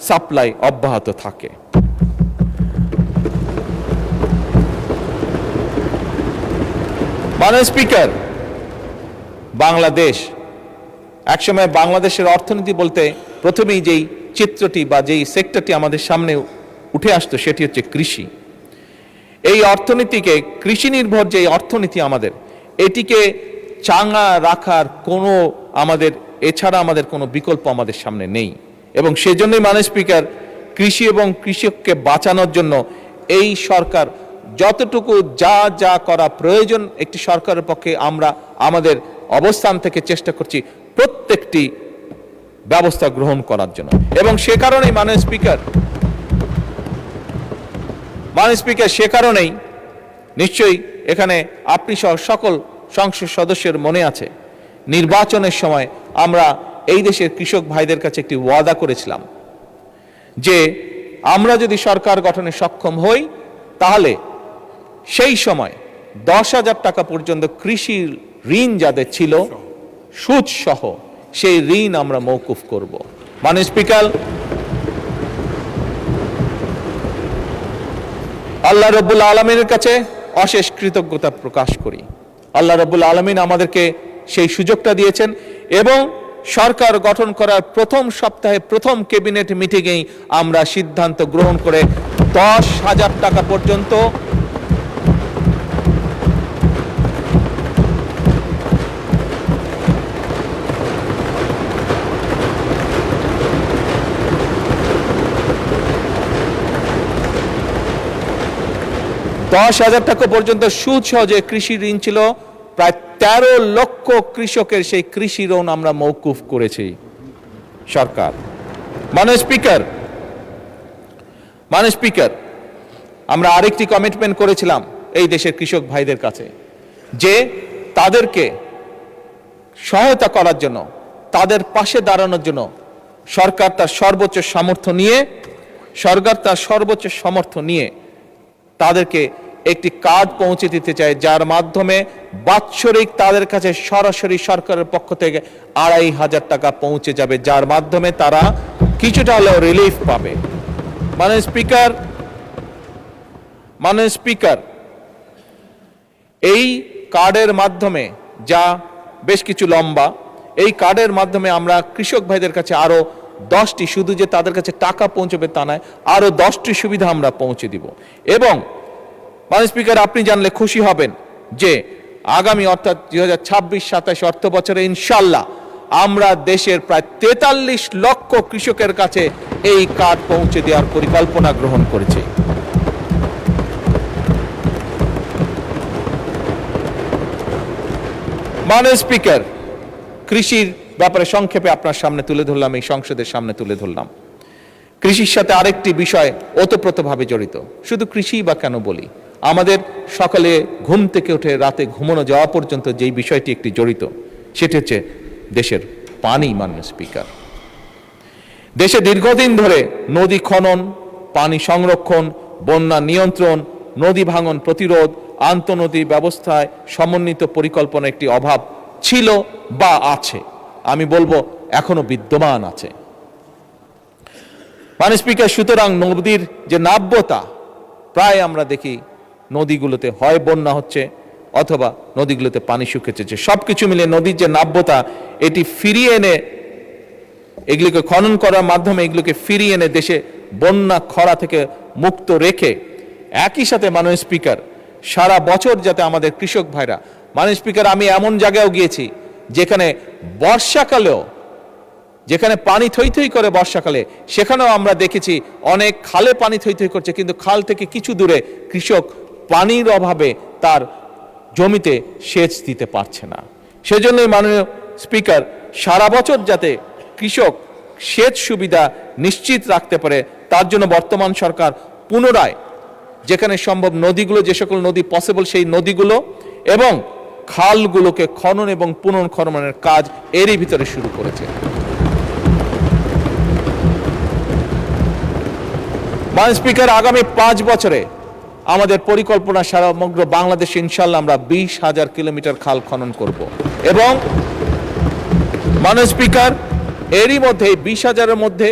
সাপ্লাই অব্যাহত থাকে। মাননীয় স্পিকার, বাংলাদেশ একসময় বাংলাদেশের অর্থনীতি বলতে প্রথমেই যেই চিত্রটি বা যেই সেক্টরটি আমাদের সামনে উঠে আসতো সেটি হচ্ছে কৃষি। এই অর্থনীতিকে, কৃষি নির্ভর যে অর্থনীতি আমাদের, এটিকে চাঙ্গা রাখার এছাড়া আমাদের কোনো বিকল্প আমাদের সামনে নেই। এবং সেজন্যই মাননীয় স্পিকার, কৃষি এবং কৃষককে বাঁচানোর জন্য এই সরকার যতটুকু যা করা প্রয়োজন একটি সরকারের পক্ষে আমরা আমাদের অবস্থান থেকে চেষ্টা করছি প্রত্যেকটি ব্যবস্থা গ্রহণ করার জন্য। এবং সে কারণেই মাননীয় স্পিকার সে কারণেই নিশ্চয়ই এখানে আপনি সহ সকল সংসদ সদস্যের মনে আছে নির্বাচনের সময় আমরা এই দেশের কৃষক ভাইদের কাছে একটি ওয়াদা করেছিলাম যে আমরা যদি সরকার গঠনে সক্ষম হই তাহলে সেই সময় 10,000 টাকা পর্যন্ত কৃষি ঋণ যাদের ছিল সুদ সহ সেই ঋণ আমরা মওকুফ করব। মাননীয় স্পিকার, আল্লাহ রাব্বুল আলামিনের কাছে অশেষ কৃতজ্ঞতা প্রকাশ করি। আল্লাহ রাব্বুল আলামিন আমাদেরকে সেই সুযোগটা দিয়েছেন এবং সরকার গঠন করার প্রথম সপ্তাহে প্রথম ক্যাবিনেট মিটিংয়েই আমরা সিদ্ধান্ত গ্রহণ করে 10,000 টাকা পর্যন্ত টাকা পর্যন্ত সুদ সহ যে কৃষি ঋণ ছিল প্রায় 13 লক্ষ কৃষকের সেই কৃষি ঋণ আমরা মওকুফ করেছি সরকার। মাননীয় স্পিকার, আমরা আরেকটি কমিটমেন্ট করেছিলাম এই দেশের কৃষক ভাইদের কাছে যে তাদেরকে সহায়তা করার জন্য, তাদের পাশে দাঁড়ানোর জন্য সরকার তার সর্বোচ্চ সামর্থ্য নিয়ে তাদেরকে একটি কার্ড পৌঁছে দিতে চায়, যার মাধ্যমে বাৎসরিক তাদের কাছে সরাসরি সরকারের পক্ষ থেকে 2,500 টাকা পৌঁছে যাবে, যার মাধ্যমে তারা কিছুটা হলেও রিলিফ পাবে। মাননীয় স্পিকার, এই কার্ডের মাধ্যমে, যা বেশ কিছু লম্বা, এই কার্ডের মাধ্যমে আমরা কৃষক ভাইদের কাছে আরো 10টি, শুধু যে তাদের কাছে টাকা পৌঁছবে তা নয়, আরো 10টি সুবিধা আমরা পৌঁছে দিব। এবং মাননীয় স্পিকার, আপনি জানলে খুশি হবেন যে আগামী অর্থাৎ 2026-27 অর্থ বছরে ইনশাল্লাহ আমরা দেশের প্রায় 43 লক্ষ কৃষকের কাছে এই কার্ড পৌঁছে দেওয়ার পরিকল্পনা গ্রহণ করেছি। মাননীয় স্পিকার, কৃষির ব্যাপারে সংক্ষেপে আপনার সামনে তুলে ধরলাম, এই সংসদের সামনে তুলে ধরলাম। কৃষির সাথে আরেকটি বিষয় ওতপ্রোতভাবে জড়িত। শুধু কৃষি বা কেন বলি, আমাদের সকালে ঘুম থেকে উঠে রাতে ঘুমানো যাওয়া পর্যন্ত যেই বিষয়টি একটি জড়িত, সেটি হচ্ছে দেশের পানি। মাননীয় স্পিকার, দেশে দীর্ঘদিন ধরে নদী খনন, পানি সংরক্ষণ, বন্যা নিয়ন্ত্রণ, নদী ভাঙন প্রতিরোধ, আন্তঃনদী ব্যবস্থায় সমন্বিত পরিকল্পনা একটি অভাব ছিল বা আছে, আমি বলবো এখনো বিদ্যমান আছে। মাননীয় স্পিকার, সুতরাং নদীর যে নাব্যতা, প্রায় আমরা দেখি নদীগুলোতে হয় বন্যা হচ্ছে অথবা নদীগুলোতে পানি শুকিয়েছে, সবকিছু মিলে নদীর যে নাব্যতা, এটি ফিরিয়ে এনে, এগুলিকে খনন করার মাধ্যমে এগুলোকে ফিরিয়ে এনে দেশে বন্যা খরা থেকে মুক্ত রেখে, একই সাথে মাননীয় স্পিকার, সারা বছর যাতে আমাদের কৃষক ভাইরা, মাননীয় স্পিকার, আমি এমন জায়গায়ও গিয়েছি যেখানে বর্ষাকালেও, যেখানে পানি থই থই করে বর্ষাকালে, সেখানেও আমরা দেখেছি অনেক খালে পানি থই থই করছে, কিন্তু খাল থেকে কিছু দূরে কৃষক পানির অভাবে তার জমিতে সেচ দিতে পারছে না। সেজন্যই মাননীয় স্পিকার, সারা বছর যাতে কৃষক সেচ সুবিধা নিশ্চিত রাখতে পারে, তার জন্য বর্তমান সরকার পুনরায় যেখানে সম্ভব নদীগুলো, যে সকল নদী পসিবল সেই নদীগুলো এবং খালগুলোকে খনন এবং পুনর্খননের কাজ এরই ভিতরে শুরু করেছে। মাননীয় স্পিকার, আগামী 5 বছরে আমাদের পরিকল্পনা সমগ্র বাংলাদেশে ইনশাল্লাহ আমরা 20,000 কিলোমিটার খাল খনন করব। এবং মাননীয় স্পিকার, এরই মধ্যে 20,000-এর মধ্যে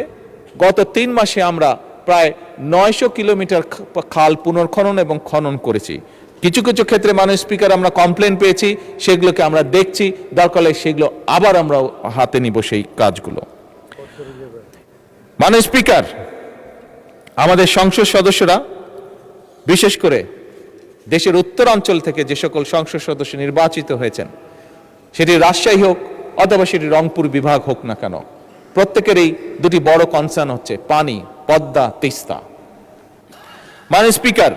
গত 3 মাসে আমরা প্রায় 900 কিলোমিটার খাল পুনর্খনন এবং খনন করেছি। কিছু কিছু ক্ষেত্রে মাননীয় স্পিকার আমরা কমপ্লেন পেয়েছি, সেগুলোকে আমরা দেখছি, দরকার হলে সেগুলো আবার আমরা হাতে নিব সেই কাজগুলো। মাননীয় স্পিকার, আমাদের সংসদ সদস্যরা, বিশেষ করে দেশের উত্তরাঞ্চল থেকে যে সকল সংসদ সদস্য নির্বাচিত হয়েছেন, সেটি রাজশাহী হোক অথবা সেটি রংপুর বিভাগ হোক না কেন, প্রত্যেকেরই দুটি বড় কনসার্ন হচ্ছে পানি, পদ্মা, তিস্তা। মাননীয় স্পিকার,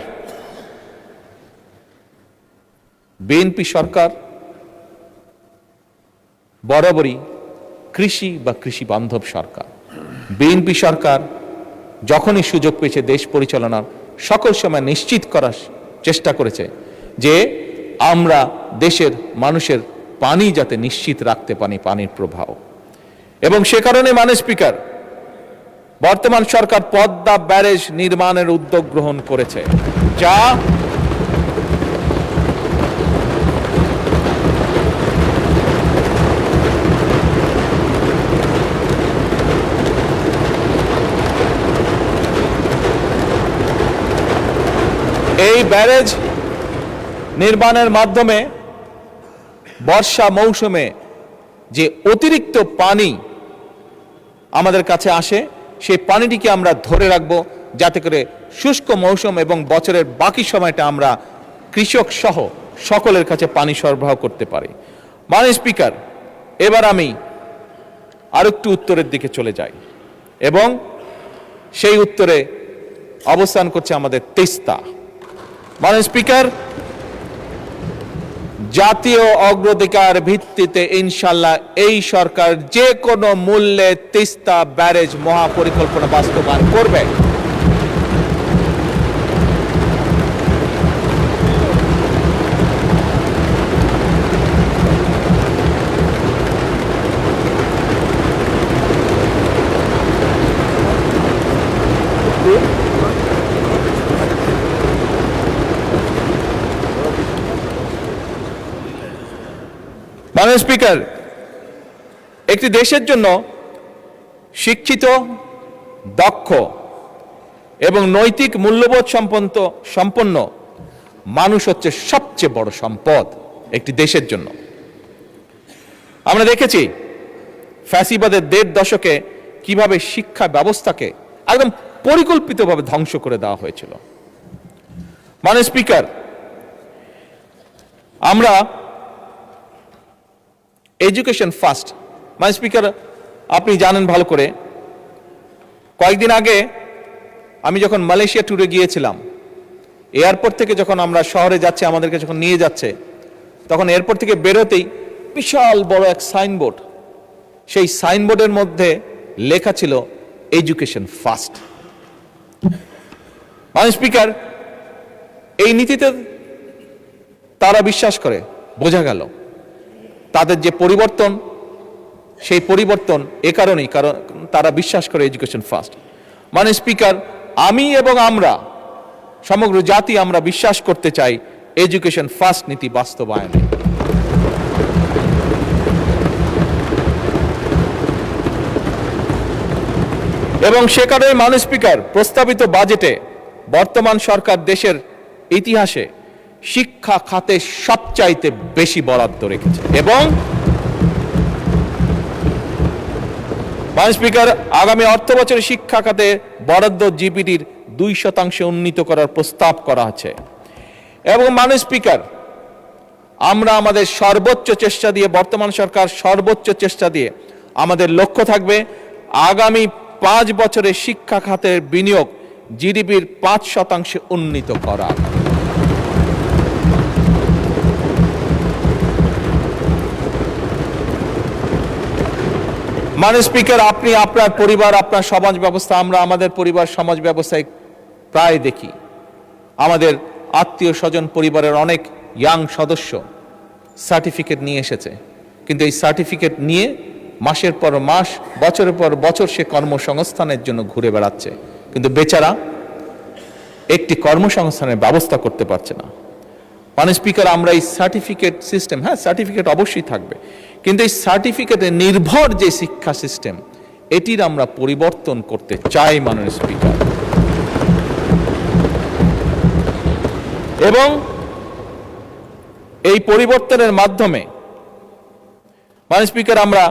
বিএনপি সরকার বরাবরই কৃষি বা কৃষি বান্ধব সরকার। বিএনপি সরকার যখনই সুযোগ পেয়েছে দেশ পরিচালনার, সকল সময় নিশ্চিত করার চেষ্টা করেছে যে আমরা দেশের মানুষের পানি যাতে নিশ্চিত রাখতে পারি, পানির প্রবাহ। এবং সে কারণে মাননীয় স্পিকার, বর্তমান সরকার পদ্মা ব্যারেজ নির্মাণের উদ্যোগ গ্রহণ করেছে, যা এই ব্যারেজ নির্মাণের মাধ্যমে বর্ষা মৌসুমে যে অতিরিক্ত পানি আমাদের কাছে আসে, সেই পানিটিকে আমরা ধরে রাখবো যাতে করে শুষ্ক মৌসুম এবং বছরের বাকি সময়টা আমরা কৃষক সহ সকলের কাছে পানি সরবরাহ করতে পারি। মাননীয় স্পিকার, এবার আমি আরেকটু উত্তরের দিকে চলে যাই এবং সেই উত্তরে অবস্থান করছে আমাদের তিস্তা। মাননীয় স্পিকার, জাতীয় অগ্রাধিকার ভিত্তিতে ইনশাল্লাহ এই সরকার যে কোনো মূল্যে তিস্তা ব্যারেজ মহাপরিকল্পনা বাস্তবায়ন করবে। মাননীয় স্পিকার, একটি দেশের জন্য শিক্ষিত, দক্ষ এবং নৈতিক মূল্যবোধ সম্পন্ন মানুষ হচ্ছে সবচেয়ে বড় সম্পদ একটি দেশের জন্য। আমরা দেখেছি ফ্যাসিবাদের ১.৫ দশকে কিভাবে শিক্ষা ব্যবস্থাকে একদম পরিকল্পিতভাবে ধ্বংস করে দেওয়া হয়েছিল। মাননীয় স্পিকার, আমরা এডুকেশন ফার্স্ট। মাননীয় স্পিকার, আপনি জানেন ভালো করে, কয়েকদিন আগে আমি যখন মালয়েশিয়া ট্যুরে গিয়েছিলাম, এয়ারপোর্ট থেকে যখন আমরা শহরে যাচ্ছি, আমাদেরকে যখন নিয়ে যাচ্ছে, তখন এয়ারপোর্ট থেকে বেরোতেই বিশাল বড় এক সাইনবোর্ড, সেই সাইনবোর্ডের মধ্যে লেখা ছিল এডুকেশন ফার্স্ট। মাননীয় স্পিকার, এই নীতিতে তারা বিশ্বাস করে, বোঝা গেল তাদের যে পরিবর্তন, সেই পরিবর্তন এ কারণেই, কারণ তারা বিশ্বাস করে এডুকেশন ফার্স্ট। মাননীয় স্পিকার, আমি এবং আমরা সমগ্র জাতি আমরা বিশ্বাস করতে চাই এডুকেশন ফার্স্ট নীতি বাস্তবায়নে। এবং সে কারণে মাননীয় স্পিকার, প্রস্তাবিত বাজেটে বর্তমান সরকার দেশের ইতিহাসে শিক্ষা খাতে সবচাইতে বেশি বরাদ্দ রেখেছে। এবং মাননীয় স্পিকার, আগামী অর্থ বছরে শিক্ষা খাতে বরাদ্দ জিডিপির 2% উন্নীত করার প্রস্তাব করা আছে। এবং মাননীয় স্পিকার, আমরা আমাদের সর্বোচ্চ চেষ্টা দিয়ে, বর্তমান সরকার সর্বোচ্চ চেষ্টা দিয়ে, আমাদের লক্ষ্য থাকবে আগামী 5 বছরে শিক্ষা খাতের বিনিয়োগ জিডিপির 5% উন্নীত করা। মাননীয় স্পিকার, আপনি আপনার পরিবার, আপনার সমাজ ব্যবস্থা, আমরা আমাদের পরিবার সমাজ ব্যবস্থায় প্রায় দেখি আমাদের আত্মীয় স্বজন পরিবারের অনেক ইয়াং সদস্য সার্টিফিকেট নিয়ে এসেছে, কিন্তু এই সার্টিফিকেট নিয়ে মাসের পর মাস, বছরের পর বছর সে কর্মসংস্থানের জন্য ঘুরে বেড়াচ্ছে, কিন্তু বেচারা একটি কর্মসংস্থানের ব্যবস্থা করতে পারছে না। মাননীয় স্পিকার, আমরা এই সার্টিফিকেট সিস্টেম, হ্যাঁ সার্টিফিকেট অবশ্যই থাকবে, কিন্তু এই সার্টিফিকেটে নির্ভর যে শিক্ষা সিস্টেম, এটির আমরা পরিবর্তন করতে চাই মাননীয় স্পিকার। এবং এই পরিবর্তনের মাধ্যমে মাননীয় স্পিকার, আমরা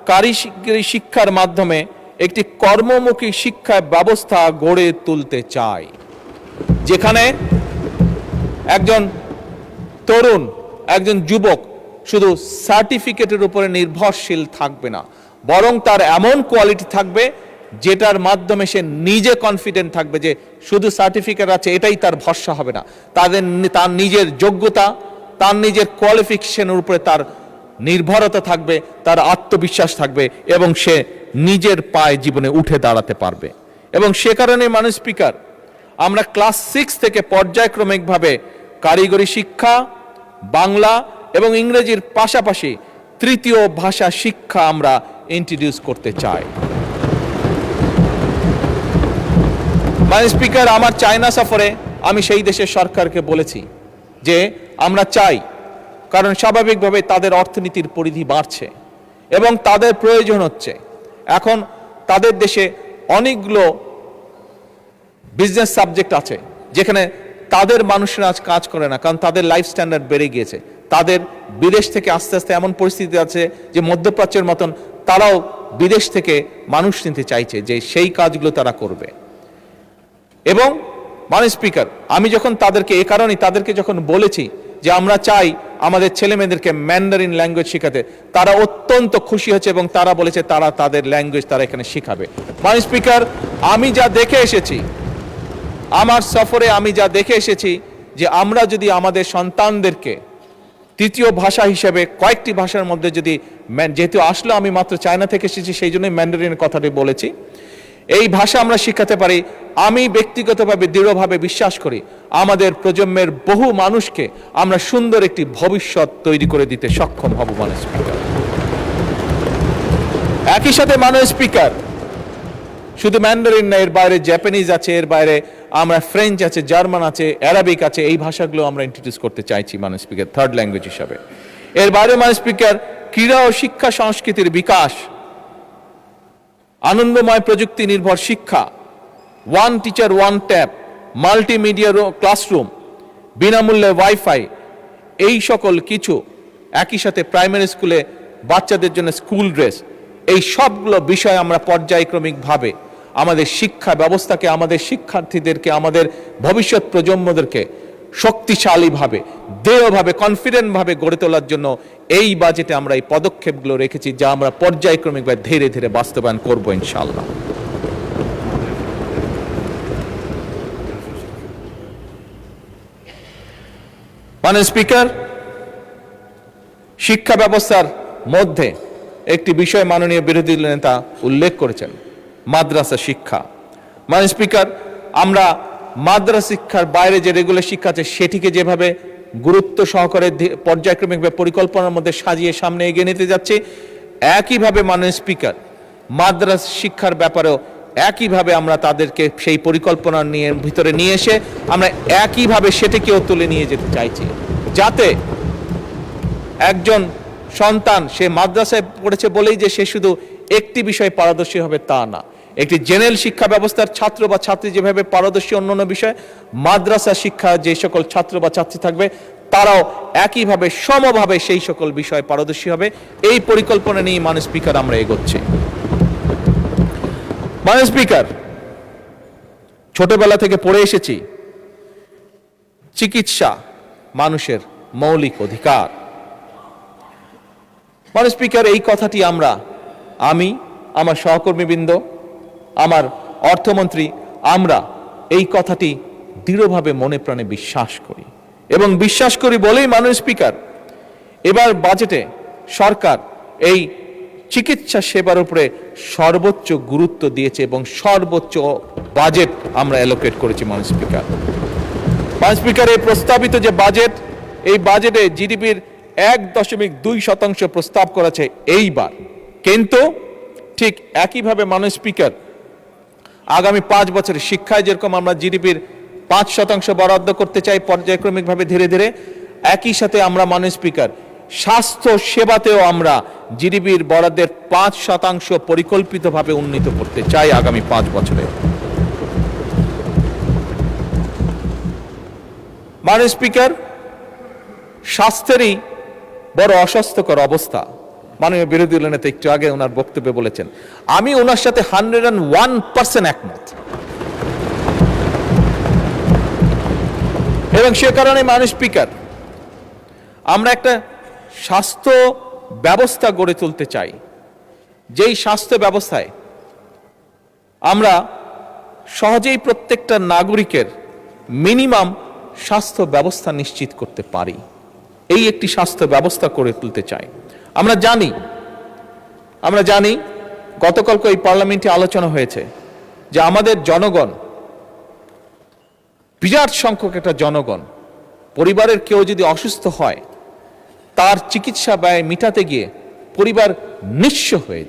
কারিগরি শিক্ষার মাধ্যমে একটি কর্মমুখী শিক্ষা ব্যবস্থা গড়ে তুলতে চাই, যেখানে একজন তরুণ, একজন যুবক শুধু সার্টিফিকেটের উপরে নির্ভরশীল থাকবে না, বরং তার এমন কোয়ালিটি থাকবে যেটার মাধ্যমে সে নিজে কনফিডেন্ট থাকবে যে শুধু সার্টিফিকেট আছে এটাই তার ভরসা হবে না, তার নিজের যোগ্যতা, তার নিজের কোয়ালিফিকেশনের উপরে তার নির্ভরতা থাকবে, তার আত্মবিশ্বাস থাকবে এবং সে নিজের পায়ে জীবনে উঠে দাঁড়াতে পারবে। এবং সে কারণে মাননীয় স্পিকার, আমরা ক্লাস 6 থেকে পর্যায়ক্রমিকভাবে কারিগরি শিক্ষা, বাংলা এবং ইংরেজির পাশাপাশি তৃতীয় ভাষা শিক্ষা আমরা ইন্ট্রোডিউস করতে চাই। মাননীয় স্পিকার, আমার চায়না সফরে আমি সেই দেশের সরকারকে বলেছি যে আমরা চাই, কারণ স্বাভাবিকভাবে তাদের অর্থনীতির পরিধি বাড়ছে এবং তাদের প্রয়োজন হচ্ছে, এখন তাদের দেশে অনেকগুলো বিজনেস সাবজেক্ট আছে যেখানে তাদের মানুষরা আজ কাজ করে না, কারণ তাদের লাইফ স্ট্যান্ডার্ড বেড়ে গিয়েছে, তাদের বিদেশ থেকে আস্তে আস্তে এমন পরিস্থিতি আছে যে মধ্যপ্রাচ্যের মতন তারাও বিদেশ থেকে মানুষ নিতে চাইছে, যে সেই কাজগুলো তারা করবে। এবং মাননীয় স্পিকার, আমি যখন তাদেরকে এ কারণে তাদেরকে যখন বলেছি যে আমরা চাই আমাদের ছেলে মেয়েদেরকে ম্যান্ডারিন ল্যাঙ্গুয়েজ শেখাতে, তারা অত্যন্ত খুশি হয়েছে এবং তারা বলেছে তারা তাদের ল্যাঙ্গুয়েজ তারা এখানে শেখাবে। মাননীয় স্পিকার, আমি যা দেখে এসেছি, আমার সফরে আমি যা দেখে এসেছি, যে আমরা যদি আমাদের সন্তানদেরকে তৃতীয় ভাষা হিসেবে কয়েকটি ভাষার মধ্যে যদি, যেহেতু আসলে আমি মাত্র চায়না থেকে এসেছি সেই জন্যই ম্যান্ডারিনের কথাটি বলেছি, এই ভাষা আমরা শিখাতে পারি, আমি ব্যক্তিগতভাবে দৃঢ়ভাবে বিশ্বাস করি আমাদের প্রজন্মের বহু মানুষকে আমরা সুন্দর একটি ভবিষ্যৎ তৈরি করে দিতে সক্ষম হব। মাননীয় স্পিকার, একই সাথে মাননীয় স্পিকার, শুধু ম্যান্ডারিন না, এর বাইরে জাপানিজ আছে, এর বাইরে আমরা ফ্রেঞ্চ আছে, জার্মান আছে, অ্যারাবিক আছে, এই ভাষাগুলো আমরা ইন্ট্রোডিউস করতে চাইছি মাননীয় স্পিকার, থার্ড ল্যাঙ্গুয়েজ হিসাবে। এর বাইরে মাননীয় স্পিকার, ক্রীড়া ও শিক্ষা সংস্কৃতির বিকাশ, আনন্দময় প্রযুক্তি নির্ভর শিক্ষা, one teacher one tab, multimedia classroom, বিনামূল্যে ওয়াইফাই, এই সকল কিছু, একই সাথে প্রাইমারি স্কুলে বাচ্চাদের জন্য স্কুল ড্রেস, এই সবগুলো বিষয় আমরা পর্যায়ক্রমিকভাবে আমাদের শিক্ষা ব্যবস্থাকে, আমাদের শিক্ষার্থীদেরকে, আমাদের ভবিষ্যৎ প্রজন্মদেরকে শক্তিশালীভাবে, দৃঢ়ভাবে, কনফিডেন্টভাবে গড়ে তোলার জন্য এই বাজেটে আমরা এই পদক্ষেপগুলো রেখেছি, যা আমরা পর্যায়ক্রমিকভাবে ধীরে ধীরে বাস্তবায়ন করব ইনশাআল্লাহ। মাননীয় স্পিকার, শিক্ষা ব্যবস্থার মধ্যে একটি বিষয় মাননীয় বিরোধী দল নেতা উল্লেখ করেছেন, মাদ্রাসা শিক্ষা। মাননীয় স্পিকার, আমরা মাদ্রাসা শিক্ষার বাইরে যে রেগুলার শিক্ষা আছে সেটিকে যেভাবে গুরুত্ব সহকারে পর্যায়ক্রমিকভাবে পরিকল্পনার মধ্যে সাজিয়ে সামনে এগিয়ে নিতে যাচ্ছে, একইভাবে মাননীয় স্পিকার, মাদ্রাসা শিক্ষার ব্যাপারেও একইভাবে আমরা তাদেরকে সেই পরিকল্পনার ভিতরে নিয়ে এসে আমরা একইভাবে সেটাকেও তুলে নিয়ে যেতে চাইছি, যাতে একজন সন্তান সে মাদ্রাসায় পড়েছে বলেই যে সে শুধু একটি বিষয়ে পারদর্শী হবে তা না। একটি জেনারেল শিক্ষা ব্যবস্থার ছাত্র বা ছাত্রী যেভাবে পারদর্শী অন্যান্য বিষয়, মাদ্রাসা শিক্ষা যে সকল ছাত্র বা ছাত্রী থাকবে তারাও একইভাবে সমভাবে সেই সকল বিষয়ে পারদর্শী হবে। এই পরিকল্পনা নিয়ে মাননীয় স্পিকার আমরা এগোচ্ছি। মাননীয় স্পিকার, ছোটবেলা থেকে পড়ে এসেছি চিকিৎসা মানুষের মৌলিক অধিকার। মাননীয় স্পিকার, এই কথাটি আমি, আমার সহকর্মীবৃন্দ, আমার অর্থমন্ত্রী, আমরা এই কথাটি দৃঢ়ভাবে মনে প্রাণে বিশ্বাস করি, এবং বিশ্বাস করি বলেই মাননীয় স্পিকার, এবার বাজেটে সরকার এই চিকিৎসা সেবার উপরে সর্বোচ্চ গুরুত্ব দিয়েছে এবং সর্বোচ্চ বাজেট আমরা অ্যালোকেট করেছি। মাননীয় স্পিকার, এই প্রস্তাবিত যে বাজেট, এই বাজেটে জিডিপির 1.2% প্রস্তাব করেছে এইবার, কিন্তু ঠিক একইভাবে মাননীয় স্পিকার, আগামী 5 বছরে শিক্ষায় যেরকম আমরা জিডিপির 5% বরাদ্দ করতে চাই পর্যায়ক্রমিকভাবে ধীরে ধীরে, একই সাথে আমরা মাননীয় স্পিকার স্বাস্থ্য সেবাতেও আমরা জিডিপির বরাদ্দের 5% পরিকল্পিতভাবে উন্নীত করতে চাই আগামী 5 বছরে। মাননীয় স্পিকার, স্বাস্থ্যেরই বড় অস্বাস্থ্যকর অবস্থা। মাননীয় বিরোধী দল নেতা একটু আগে ওনার বক্তব্যে বলেছেন, আমি ওনার সাথে 101% একমত, এবং সে কারণে মাননীয় স্পিকার, আমরা একটা স্বাস্থ্য ব্যবস্থা গড়ে তুলতে চাই, যেই স্বাস্থ্য ব্যবস্থায় আমরা সহজেই প্রত্যেকটা নাগরিকের মিনিমাম স্বাস্থ্য ব্যবস্থা নিশ্চিত করতে পারি, এই একটি স্বাস্থ্য ব্যবস্থা গড়ে তুলতে চাই। আমরা জানি গতকালকে এই পার্লামেন্টে আলোচনা হয়েছে যে আমাদের জনগণ, বিরাট সংখ্যক একটা জনগণ, পরিবারের কেউ যদি অসুস্থ হয় তার চিকিৎসা ব্যয় মিটাতে গিয়ে পরিবার নিঃস্ব হয়ে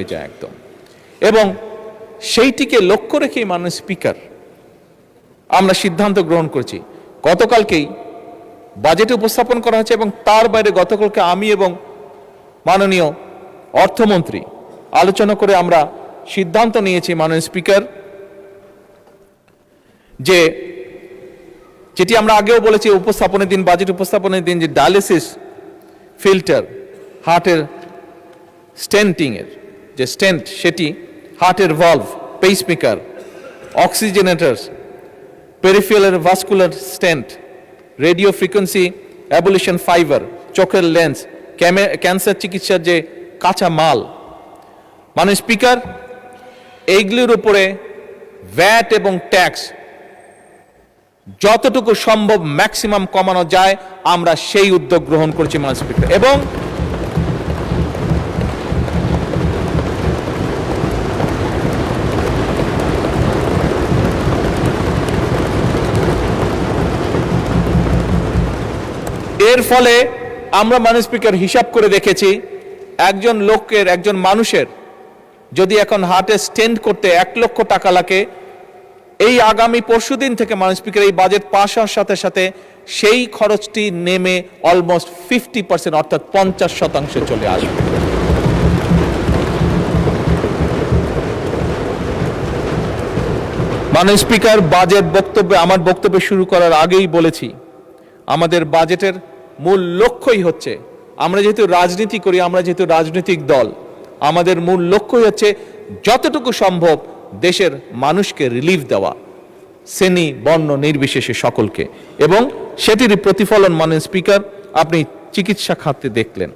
যায়, একদম। এবং সেইটিকে লক্ষ্য রেখেই মাননীয় স্পিকার আমরা সিদ্ধান্ত গ্রহণ করেছি, গতকালকেই বাজেটে উপস্থাপন করা হয়েছে, এবং তার বাইরে গতকালকে আমি এবং মাননীয় অর্থমন্ত্রী আলোচনা করে আমরা সিদ্ধান্ত নিয়েছি মাননীয় স্পিকার, যে যেটি আমরা আগেও বলেছি উপস্থাপনের দিন, বাজেট উপস্থাপনের দিন, যে ডায়ালিসিস ফিল্টার, হার্টের স্টেন্টিং এর যে স্টেন্ট সেটি, হার্টের valve, pacemaker, oxygenator, peripheral vascular stent, radio frequency ablation fibre, চোখের লেন্স, ক্যান্সার চিকিৎসার যে কাঁচা মাল, মানে স্পিকার, এইগুলির উপরে ভ্যাট এবং ট্যাক্স যতটুকু সম্ভব ম্যাক্সিমাম কমানো যায় আমরা সেই উদ্যোগ গ্রহণ করেছি মানে স্পিকার। এবং এর ফলে আমরা মানে স্পিকার হিসাব করে দেখেছি, একজন লোকের, একজন মানুষের যদি এখন হার্টে স্টেন্ট করতে 1 লক্ষ টাকা লাগে, এই আগামী পরশুদিন থেকে মানে স্পিকার এই বাজেট পাস হওয়ার সাথে সাথে সেই খরচটি নেমে অলমোস্ট 50%, অর্থাৎ 50% চলে আসবে। মানে স্পিকার, বাজেট বক্তব্যে, আমার বক্তব্য শুরু করার আগেই বলেছি, আমাদের বাজেটের মূল লক্ষ্যই হচ্ছে, আমরা যেহেতু রাজনীতি করি, আমরা যেহেতু রাজনৈতিক দল, আমাদের মূল লক্ষ্যই হচ্ছে যতটুকু সম্ভব দেশের মানুষকে রিলিফ দেওয়া, শ্রেণী বর্ণ নির্বিশেষে সকলকে। এবং সেটির প্রতিফলন মাননীয় স্পিকার আপনি চিকিৎসা খাতে দেখলেন।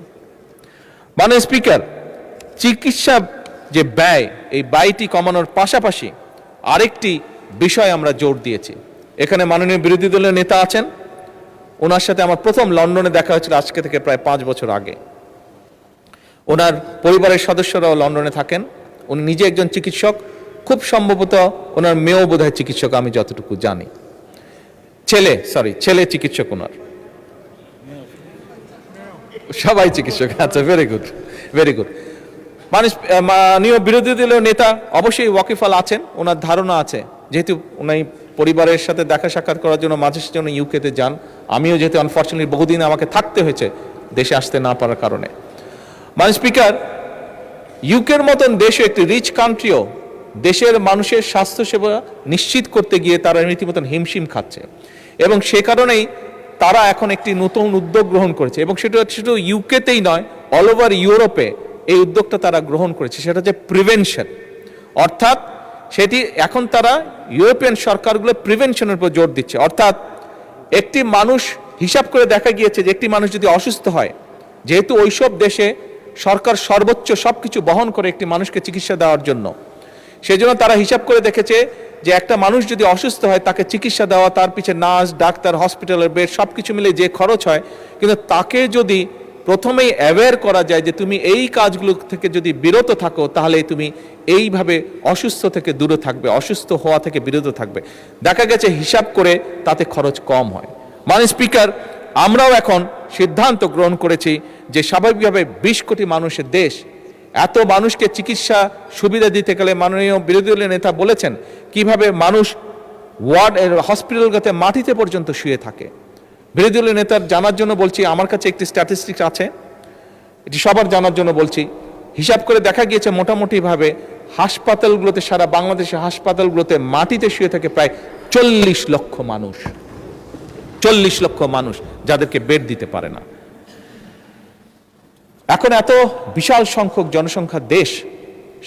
মাননীয় স্পিকার, চিকিৎসা যে ব্যয়, এই ব্যয়টি কমানোর পাশাপাশি আরেকটি বিষয় আমরা জোর দিয়েছি। এখানে মাননীয় বিরোধী দলের নেতা আছেন, ওনার সাথে আমার প্রথম লন্ডনে দেখা হয়েছিল আজকে থেকে প্রায় 5 বছর আগে। ওনার পরিবারের সদস্যরাও লন্ডনে থাকেন, উনি নিজে একজন চিকিৎসক, খুব সম্ভবত ওনার মেয়েও বোধহয় চিকিৎসক, আমি যতটুকু জানি। ছেলে চিকিৎসক ওনার, সবাই চিকিৎসক। আচ্ছা, ভেরি গুড, ভেরি গুড। মাননীয় বিরোধী দলীয় নেতা অবশ্যই ওয়াকিফাল আছেন, ওনার ধারণা আছে, যেহেতু উনি পরিবারের সাথে দেখা সাক্ষাৎ করার জন্য মাঝে জন্য ইউকেতে যান, আমিও যেহেতু আনফর্চুনেটলি বহুদিন আমাকে থাকতে হয়েছে দেশে আসতে না পারার কারণে। মাননীয় স্পিকার, ইউকের মতন দেশে একটি রিচ কান্ট্রিও দেশের মানুষের স্বাস্থ্যসেবা নিশ্চিত করতে গিয়ে তারা রীতিমতন হিমশিম খাচ্ছে, এবং সে কারণেই তারা এখন একটি নতুন উদ্যোগ গ্রহণ করেছে, এবং সেটা শুধু ইউকেতেই নয়, অল ওভার ইউরোপে এই উদ্যোগটা তারা গ্রহণ করেছে। সেটা হচ্ছে প্রিভেনশন, অর্থাৎ সেটি এখন তারা ইউরোপিয়ান সরকারগুলো প্রিভেনশনের উপর জোর দিচ্ছে। অর্থাৎ একটি মানুষ, হিসাব করে দেখা গিয়েছে যে একটি মানুষ যদি অসুস্থ হয়, যেহেতু ওইসব দেশে সরকার সর্বোচ্চ সবকিছু বহন করে একটি মানুষকে চিকিৎসা দেওয়ার জন্য, সেজন্য তারা হিসাব করে দেখেছে যে একটা মানুষ যদি অসুস্থ হয়, তাকে চিকিৎসা দেওয়া, তার পিছে নার্স, ডাক্তার, হসপিটালের বেড সবকিছু মিলে যে খরচ হয়, কিন্তু তাকে যদি প্রথমেই অ্যাওয়্যার করা যায় যে তুমি এই কাজগুলো থেকে যদি বিরত থাকো, তাহলে তুমি এইভাবে অসুস্থ থেকে দূরে থাকবে, অসুস্থ হওয়া থেকে বিরত থাকবে, দেখা গেছে হিসাব করে তাতে খরচ কম হয়। মাননীয় স্পিকার, আমরাও এখন সিদ্ধান্ত গ্রহণ করেছি যে স্বাভাবিকভাবে 20 কোটি মানুষের দেশ, এত মানুষকে চিকিৎসা সুবিধা দিতে গেলে মাননীয় বিরোধী দলের নেতা বলেছেন কিভাবে মানুষ ওয়ার্ড হসপিটালগুলোতে মাটিতে পর্যন্ত শুয়ে থাকে। বিরোধী দলের নেতার জানার জন্য বলছি, আমার কাছে একটি স্ট্যাটিস্টিক্স আছে, এটি সবার জানার জন্য বলছি। হিসাব করে দেখা গিয়েছে মোটামুটিভাবে হাসপাতালগুলোতে, সারা বাংলাদেশের হাসপাতালগুলোতে মাটিতে শুয়ে থাকে প্রায় 40 লক্ষ মানুষ, 40 লক্ষ মানুষ যাদেরকে বেড দিতে পারে না। এখন এত বিশাল সংখ্যক জনসংখ্যার দেশ,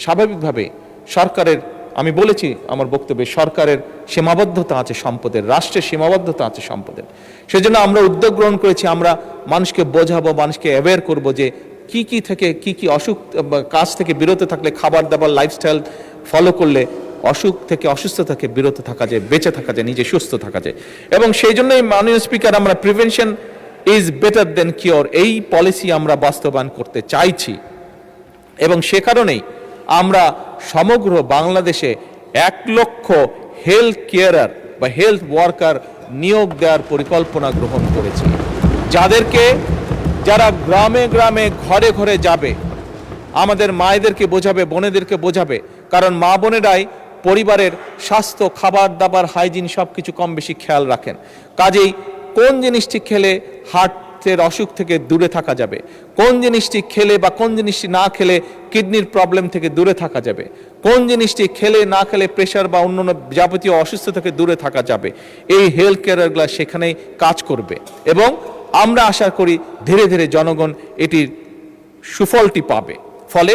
স্বাভাবিকভাবে সরকারের, আমি বলেছি আমার বক্তব্যে, সরকারের সীমাবদ্ধতা আছে সম্পদের, রাষ্ট্রের সীমাবদ্ধতা আছে সম্পদের। সেজন্য আমরা উদ্যোগ গ্রহণ করেছি, আমরা মানুষকে বোঝাবো, মানুষকে অ্যাওয়্যার করব যে কি থেকে কি অসুখ, কাজ থেকে বিরত থাকলে, খাবার দাবার লাইফস্টাইল ফলো করলে অসুখ থেকে, অসুস্থ থেকে বিরত থাকা যায়, বেঁচে থাকা যায়, নিজে সুস্থ থাকা যায়। এবং সেই জন্যই মাননীয় স্পিকার, আমরা prevention is better then cure এই পলিসি আমরা বাস্তবায়ন করতে চাইছি, এবং সে কারণেই আমরা সমগ্র বাংলাদেশে 1 লক্ষ হেলথ কেয়ারার বা হেলথ ওয়ার্কার নিয়োগ দেওয়ার পরিকল্পনা গ্রহণ করেছি, যারা গ্রামে গ্রামে ঘরে ঘরে যাবে, আমাদের মায়েদেরকে বোঝাবে, বোনেদেরকে বোঝাবে, কারণ মা বোনেরাই পরিবারের স্বাস্থ্য, খাবার দাবার, হাইজিন সবকিছু কম বেশি খেয়াল রাখেন। কাজেই কোন জিনিসটি খেলে হার্ট স্বাস্থ্যের অসুখ থেকে দূরে থাকা যাবে, কোন জিনিসটি খেলে বা কোন জিনিসটি না খেলে কিডনির প্রবলেম থেকে দূরে থাকা যাবে, কোন জিনিসটি খেলে না খেলে প্রেশার বা অন্যান্য যাবতীয় অসুস্থ থেকে দূরে থাকা যাবে, এই হেলথ কেয়ারগুলো সেখানেই কাজ করবে। এবং আমরা আশা করি ধীরে ধীরে জনগণ এটির সুফলটি পাবে। ফলে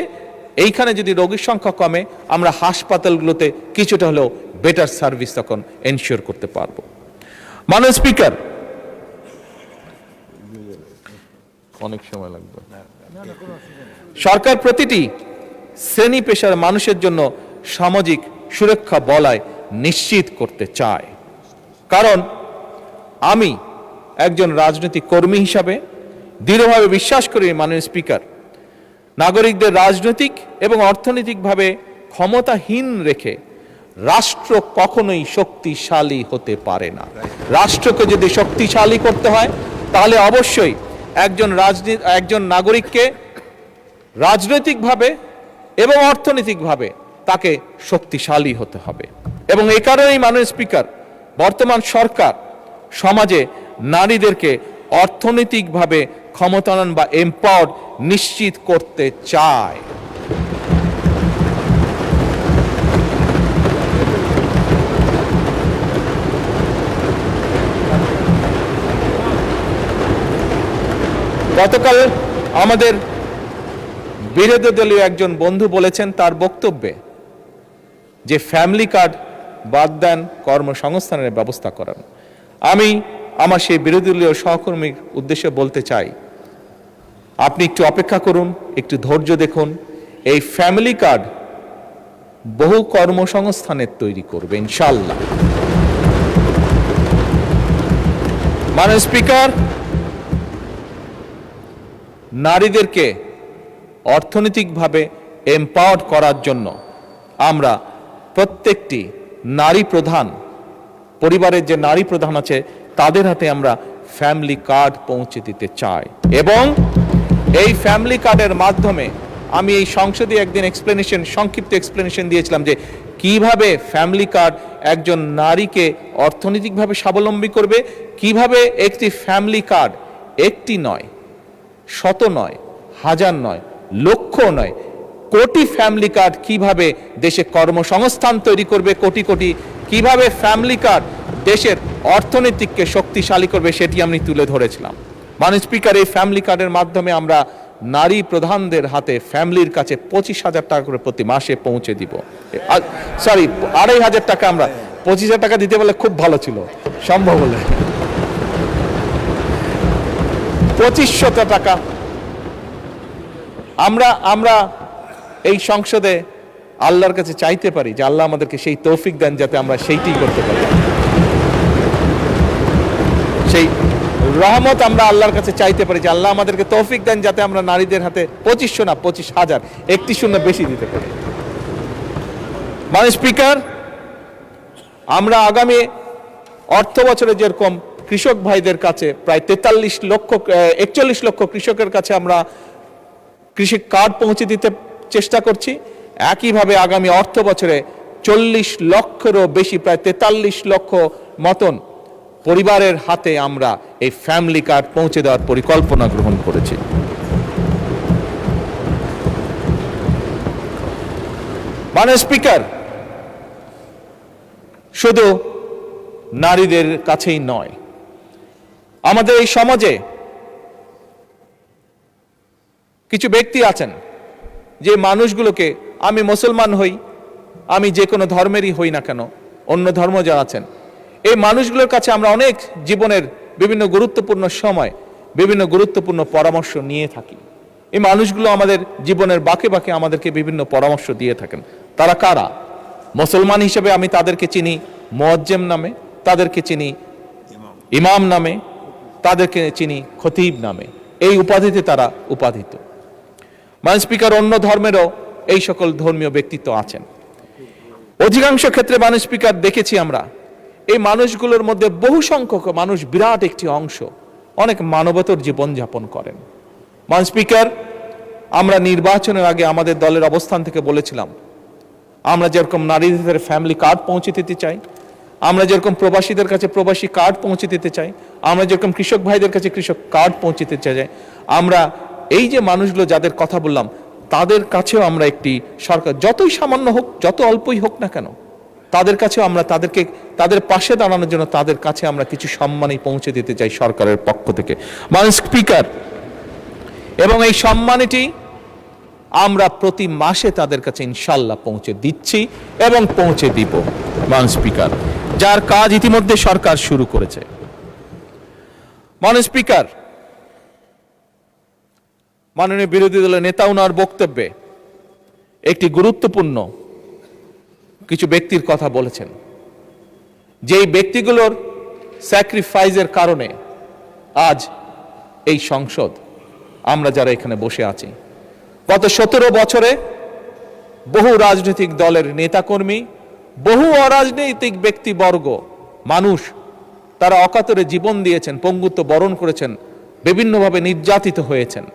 এইখানে যদি রোগীর সংখ্যা কমে, আমরা হাসপাতালগুলোতে কিছুটা হলেও বেটার সার্ভিস তখন এনশিওর করতে পারবো। মাননীয় স্পিকার, অনেক সময় লাগবে। সরকার প্রতিটি শ্রেণী পেশার মানুষের জন্য সামাজিক সুরক্ষা বলয় নিশ্চিত করতে চায়। কারণ আমি একজন রাজনৈতিক কর্মী হিসাবে দৃঢ়ভাবে বিশ্বাস করি, মাননীয় স্পিকার, নাগরিকদের রাজনৈতিক এবং অর্থনৈতিকভাবে ক্ষমতাহীন রেখে রাষ্ট্র কখনোই শক্তিশালী হতে পারে না। রাষ্ট্রকে যদি শক্তিশালী করতে হয় তাহলে অবশ্যই একজন নাগরিককে রাজনৈতিকভাবে এবং অর্থনৈতিকভাবে তাকে শক্তিশালী হতে হবে। এবং এই কারণেই মাননীয় স্পিকার, বর্তমান সরকার সমাজে নারীদেরকে অর্থনৈতিকভাবে ক্ষমতায়ন বা এম্পাওয়ার্ড নিশ্চিত করতে চায়। গতকাল আমাদের বিরোধী দলীয় একজন বন্ধু বলেছেন তার বক্তব্যে যে ফ্যামিলি কার্ড বাদ দেন, কর্মসংস্থানের ব্যবস্থা করান। আমি আমার সেই বিরোধী দলীয় সহকর্মীর উদ্দেশ্যে বলতে চাই, আপনি একটু অপেক্ষা করুন, একটু ধৈর্য দেখুন। এই ফ্যামিলি কার্ড বহু কর্মসংস্থানের তৈরি করবে ইনশাআল্লাহ। মাননীয় স্পিকার, নারীদেরকে অর্থনৈতিকভাবে এম্পাওয়ার্ড করার জন্য আমরা প্রত্যেকটি নারী প্রধান পরিবারের যে নারী প্রধান আছে তাদের হাতে আমরা ফ্যামিলি কার্ড পৌঁছে দিতে চাই। এবং এই ফ্যামিলি কার্ডের মাধ্যমে আমি এই সংসদে একদিন সংক্ষিপ্ত এক্সপ্লেনেশন দিয়েছিলাম যে কিভাবে ফ্যামিলি কার্ড একজন নারীকে অর্থনৈতিকভাবে স্বাবলম্বী করবে, কিভাবে একটি ফ্যামিলি কার্ড একটি নয়, শত নয়, হাজার নয়, লক্ষ নয়, কোটি ফ্যামিলি কার্ড কিভাবে দেশে কর্মসংস্থান তৈরি করবে, কোটি কোটি কিভাবে ফ্যামিলি কার্ড দেশের অর্থনীতিকে শক্তিশালী করবে, সেটি আমি তুলে ধরেছিলাম। মাননীয় স্পিকার, এই ফ্যামিলি কার্ডের মাধ্যমে আমরা নারী প্রধানদের হাতে ফ্যামিলির কাছে 25,000 টাকা করে প্রতি মাসে পৌঁছে দিব। 2,500 টাকা, আমরা 25,000 টাকা দিতে বলে খুব ভালো ছিল, সম্ভব হলে 2,500 টাকা আমরা এই সংসদে আল্লাহর কাছে চাইতে পারি যে আল্লাহ আমাদেরকে সেই তৌফিক দেন যাতে আমরা সেইটি করতে পারি। সেই রহমত আমরা আল্লাহর কাছে চাইতে পারি যে আল্লাহ আমাদেরকে তৌফিক দেন যাতে আমরা নারীদের হাতে 2,500 না 25,000, একটি শূন্য বেশি দিতে পারি। মাননীয় স্পিকার, আমরা আগামী অর্থ বছরে যেরকম কৃষক ভাইদের কাছে প্রায় 41 লক্ষ কৃষকের কাছে আমরা কৃষি কার্ড পৌঁছে দিতে চেষ্টা করছি, একইভাবে আগামী অর্থ বছরে 40 লক্ষেরও বেশি, প্রায় 43 লক্ষ মতন পরিবারের হাতে আমরা এই ফ্যামিলি কার্ড পৌঁছে দেওয়ার পরিকল্পনা গ্রহণ করেছি। মাননীয় স্পিকার, শুধু নারীদের কাছেই নয়, আমাদের এই সমাজে কিছু ব্যক্তি আছেন যে মানুষগুলোকে, আমি মুসলমান হই, আমি যে কোনো ধর্মেরই হই না কেন, অন্য ধর্ম যারা আছেন, এই মানুষগুলোর কাছে আমরা অনেক জীবনের বিভিন্ন গুরুত্বপূর্ণ সময় বিভিন্ন গুরুত্বপূর্ণ পরামর্শ নিয়ে থাকি। এই মানুষগুলো আমাদের জীবনের বাঁকে বাঁকে আমাদেরকে বিভিন্ন পরামর্শ দিয়ে থাকেন। তারা কারা? মুসলমান হিসেবে আমি তাদেরকে চিনি মুয়াজ্জেম নামে, তাদেরকে চিনি ইমাম নামে, তাদেরকে চিনি খতিব নামে, এই উপাধিতে তারা উপাধিত। মাননীয় স্পিকার, অন্য ধর্মেরও এই সকল ধর্মীয় ব্যক্তিত্ব আছেন। অধিকাংশ ক্ষেত্রে মাননীয় স্পিকার দেখেছি আমরা এই মানুষগুলোর মধ্যে বহু সংখ্যক মানুষ, বিরাট একটি অংশ অনেক মানবতর জীবনযাপন করেন। মাননীয় স্পিকার, আমরা নির্বাচনের আগে আমাদের দলের অবস্থান থেকে বলেছিলাম আমরা যেরকম নারীদের ফ্যামিলি কার্ড পৌঁছে দিতে চাই, আমরা যেরকম প্রবাসীদের কাছে প্রবাসী কার্ড পৌঁছে দিতে চাই, আমরা যেরকম কৃষক ভাইদের কাছে কৃষক কার্ড পৌঁছে দিতে চাই, আমরা এই যে মানুষগুলো যাদের কথা বললাম তাদের কাছেও আমরা একটি সরকার যতই সামান্য হোক, যত অল্পই হোক না কেন, তাদের কাছেও আমরা তাদের পাশে দাঁড়ানোর জন্য তাদের কাছে আমরা কিছু সম্মানই পৌঁছে দিতে চাই সরকারের পক্ষ থেকে। মাননীয় স্পিকার, এবং এই সম্মানটি আমরা প্রতি মাসে তাদের কাছে ইনশাল্লাহ পৌঁছে দিচ্ছি এবং পৌঁছে দিব মাননীয় স্পিকার, যার কাজ ইতিমধ্যে সরকার শুরু করেছে। মাননীয় স্পিকার, মাননীয় বিরোধী দলের নেতা ওনার বক্তব্যে একটি গুরুত্বপূর্ণ কিছু ব্যক্তির কথা বলেছেন, যেই ব্যক্তিগুলোর স্যাক্রিফাইসের কারণে আজ এই সংসদ আমরা যারা এখানে বসে আছি। গত 17 বছরে বহু রাজনৈতিক দলের নেতাকর্মী, বহু অরাজনৈতিক ব্যক্তিবর্গ, মানুষ তারা অকাতরে জীবন দিয়েছেন, পঙ্গুত্ব বরণ করেছেন, বিভিন্নভাবে নির্যাতিত হয়েছেন।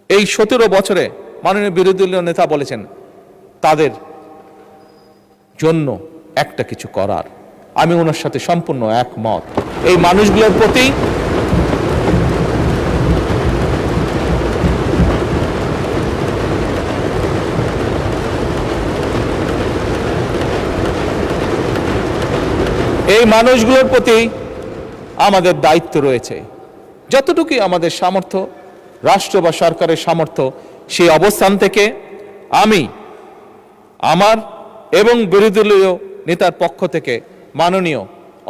এই 17 বছরে মাননীয় বিরোধী দলীয় নেতা বলেছেন তাদের জন্য একটা কিছু করার। আমি ওনার সাথে সম্পূর্ণ একমত। এই মানুষগুলোর প্রতি আমাদের দায়িত্ব রয়েছে। যতটুকুই আমাদের সামর্থ্য, রাষ্ট্র বা সরকারের সামর্থ্য, সেই অবস্থান থেকে আমি আমার এবং বিরোধী দলীয় নেতার পক্ষ থেকে মাননীয়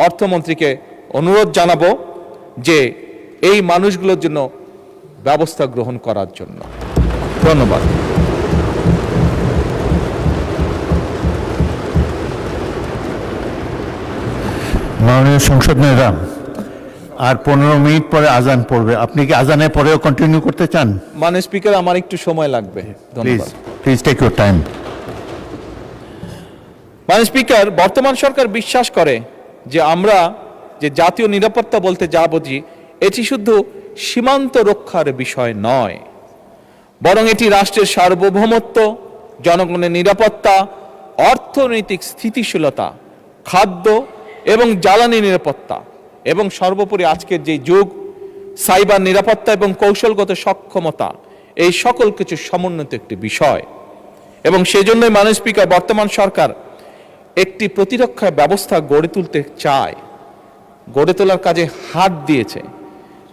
অর্থমন্ত্রীকে অনুরোধ জানাবো যে এই মানুষগুলোর জন্য ব্যবস্থা গ্রহণ করার জন্য। ধন্যবাদ। মাননীয় সংসদ নেতা, আর 15 মিনিট পরে আজান পড়বে। আপনি কি আজানের পরেও কন্টিনিউ করতে চান? মাননীয় স্পিকার, আমার একটু সময় লাগবে। ধন্যবাদ। Please take your time. মাননীয় স্পিকার, বর্তমান সরকার বিশ্বাস করে যে আমরা যে জাতীয় নিরাপত্তা বলতে যা বুঝি, এটি শুধু সীমান্ত রক্ষার বিষয় নয়, বরং এটি রাষ্ট্রের সার্বভৌমত্ব, জনগণের নিরাপত্তা, অর্থনৈতিক স্থিতিশীলতা, খাদ্য এবং জ্বালানি নিরাপত্তা, এবং সর্বোপরি আজকের যে যুগ, সাইবার নিরাপত্তা এবং কৌশলগত সক্ষমতা, এই সকল কিছু সমন্বিত একটি বিষয়। এবং সেজন্যই মাননীয় স্পিকার, বর্তমান সরকার একটি প্রতিরক্ষা ব্যবস্থা গড়ে তুলতে চায়, গড়ে তোলার কাজে হাত দিয়েছে,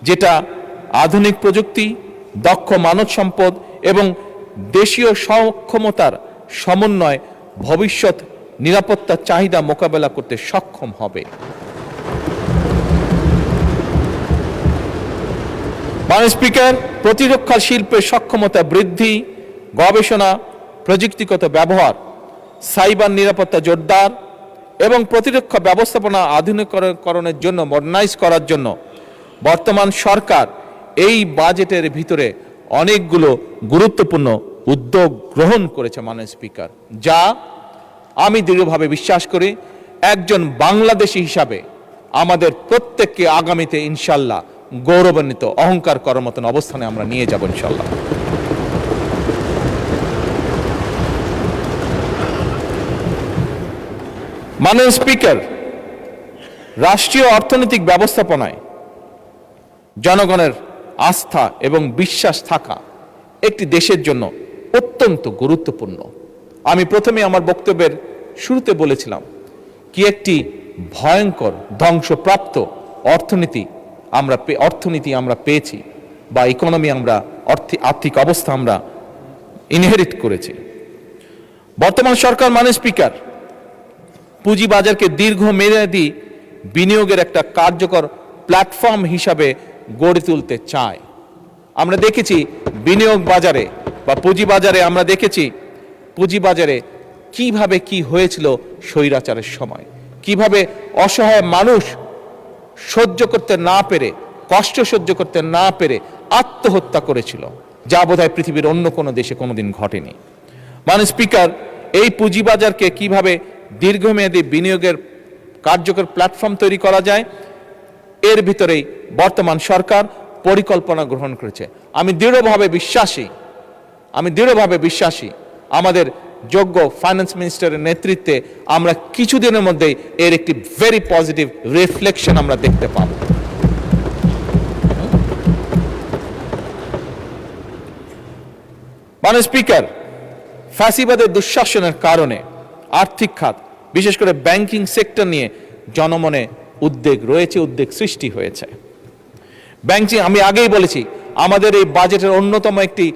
যেটা আধুনিক প্রযুক্তি, দক্ষ মানব সম্পদ এবং দেশীয় সক্ষমতার সমন্বয় ভবিষ্যৎ নিরাপত্তার চাহিদা মোকাবেলা করতে সক্ষম হবে। মাননীয় স্পিকার, প্রতিরক্ষা শিল্পের সক্ষমতা বৃদ্ধি, গবেষণা, প্রযুক্তিগত ব্যবহার, সাইবার নিরাপত্তা জোরদার এবং প্রতিরক্ষা ব্যবস্থাপনা আধুনিকরণের জন্য, মডার্নাইজ করার জন্য বর্তমান সরকার এই বাজেটের ভিতরে অনেকগুলো গুরুত্বপূর্ণ উদ্যোগ গ্রহণ করেছে মাননীয় স্পিকার, যা আমি দৃঢ়ভাবে বিশ্বাস করি একজন বাংলাদেশী হিসাবে আমাদের প্রত্যেককে আগামীতে ইনশাল্লাহ গৌরবান্বিত, অহংকার করার মতন অবস্থানে আমরা নিয়ে যাব ইনশাল্লাহ। মাননীয় স্পিকার, রাষ্ট্রীয় অর্থনৈতিক ব্যবস্থাপনায় জনগণের আস্থা এবং বিশ্বাস থাকা একটি দেশের জন্য অত্যন্ত গুরুত্বপূর্ণ। আমি প্রথমে আমার বক্তব্যের শুরুতে বলেছিলাম কি একটি ভয়ঙ্কর ধ্বংসপ্রাপ্ত অর্থনীতি আমরা পেয়েছি, বা ইকোনমি আমরা আর্থিক অবস্থা আমরা ইনহেরিট করেছি। বর্তমান সরকার মাননীয় স্পিকার পুঁজিবাজারকে দীর্ঘমেয়াদী বিনিয়োগের একটা কার্যকর প্ল্যাটফর্ম হিসাবে গড়ে তুলতে চায়। আমরা দেখেছি বিনিয়োগ বাজারে বা পুঁজিবাজারে, আমরা দেখেছি পুঁজিবাজারে কিভাবে কি হয়েছিল স্বৈরাচারের সময়, কিভাবে অসহায় মানুষ সহ্য করতে না পেরে, কষ্ট সহ্য করতে না পেরে আত্মহত্যা করেছিল, যা বোধহয় পৃথিবীর অন্য কোনো দেশে কোনোদিন ঘটেনি। মাননীয় স্পিকার, এই পুঁজিবাজারকে কিভাবে দীর্ঘমেয়াদী বিনিয়োগের কার্যকর প্ল্যাটফর্ম তৈরি করা যায়, এর ভিতরেই বর্তমান সরকার পরিকল্পনা গ্রহণ করেছে। আমি দৃঢ়ভাবে বিশ্বাসী আমাদের যোগ্য ফাইন্যান্স মিনিস্টারের নেতৃত্বে আমরা কিছুদিনের মধ্যেই এর একটি ভেরি পজিটিভ রিফ্লেকশন আমরা দেখতে পাব। মাননীয় স্পিকার, ফ্যাসিবাদের দুঃশাসনের কারণে আর্থিক খাত, বিশেষ করে ব্যাংকিং সেক্টর নিয়ে জনমনে উদ্বেগ রয়েছে, উদ্বেগ সৃষ্টি হয়েছে। ব্যাংকিং, আমি আগেই বলেছি, আমাদের এই বাজেটের অন্যতম একটি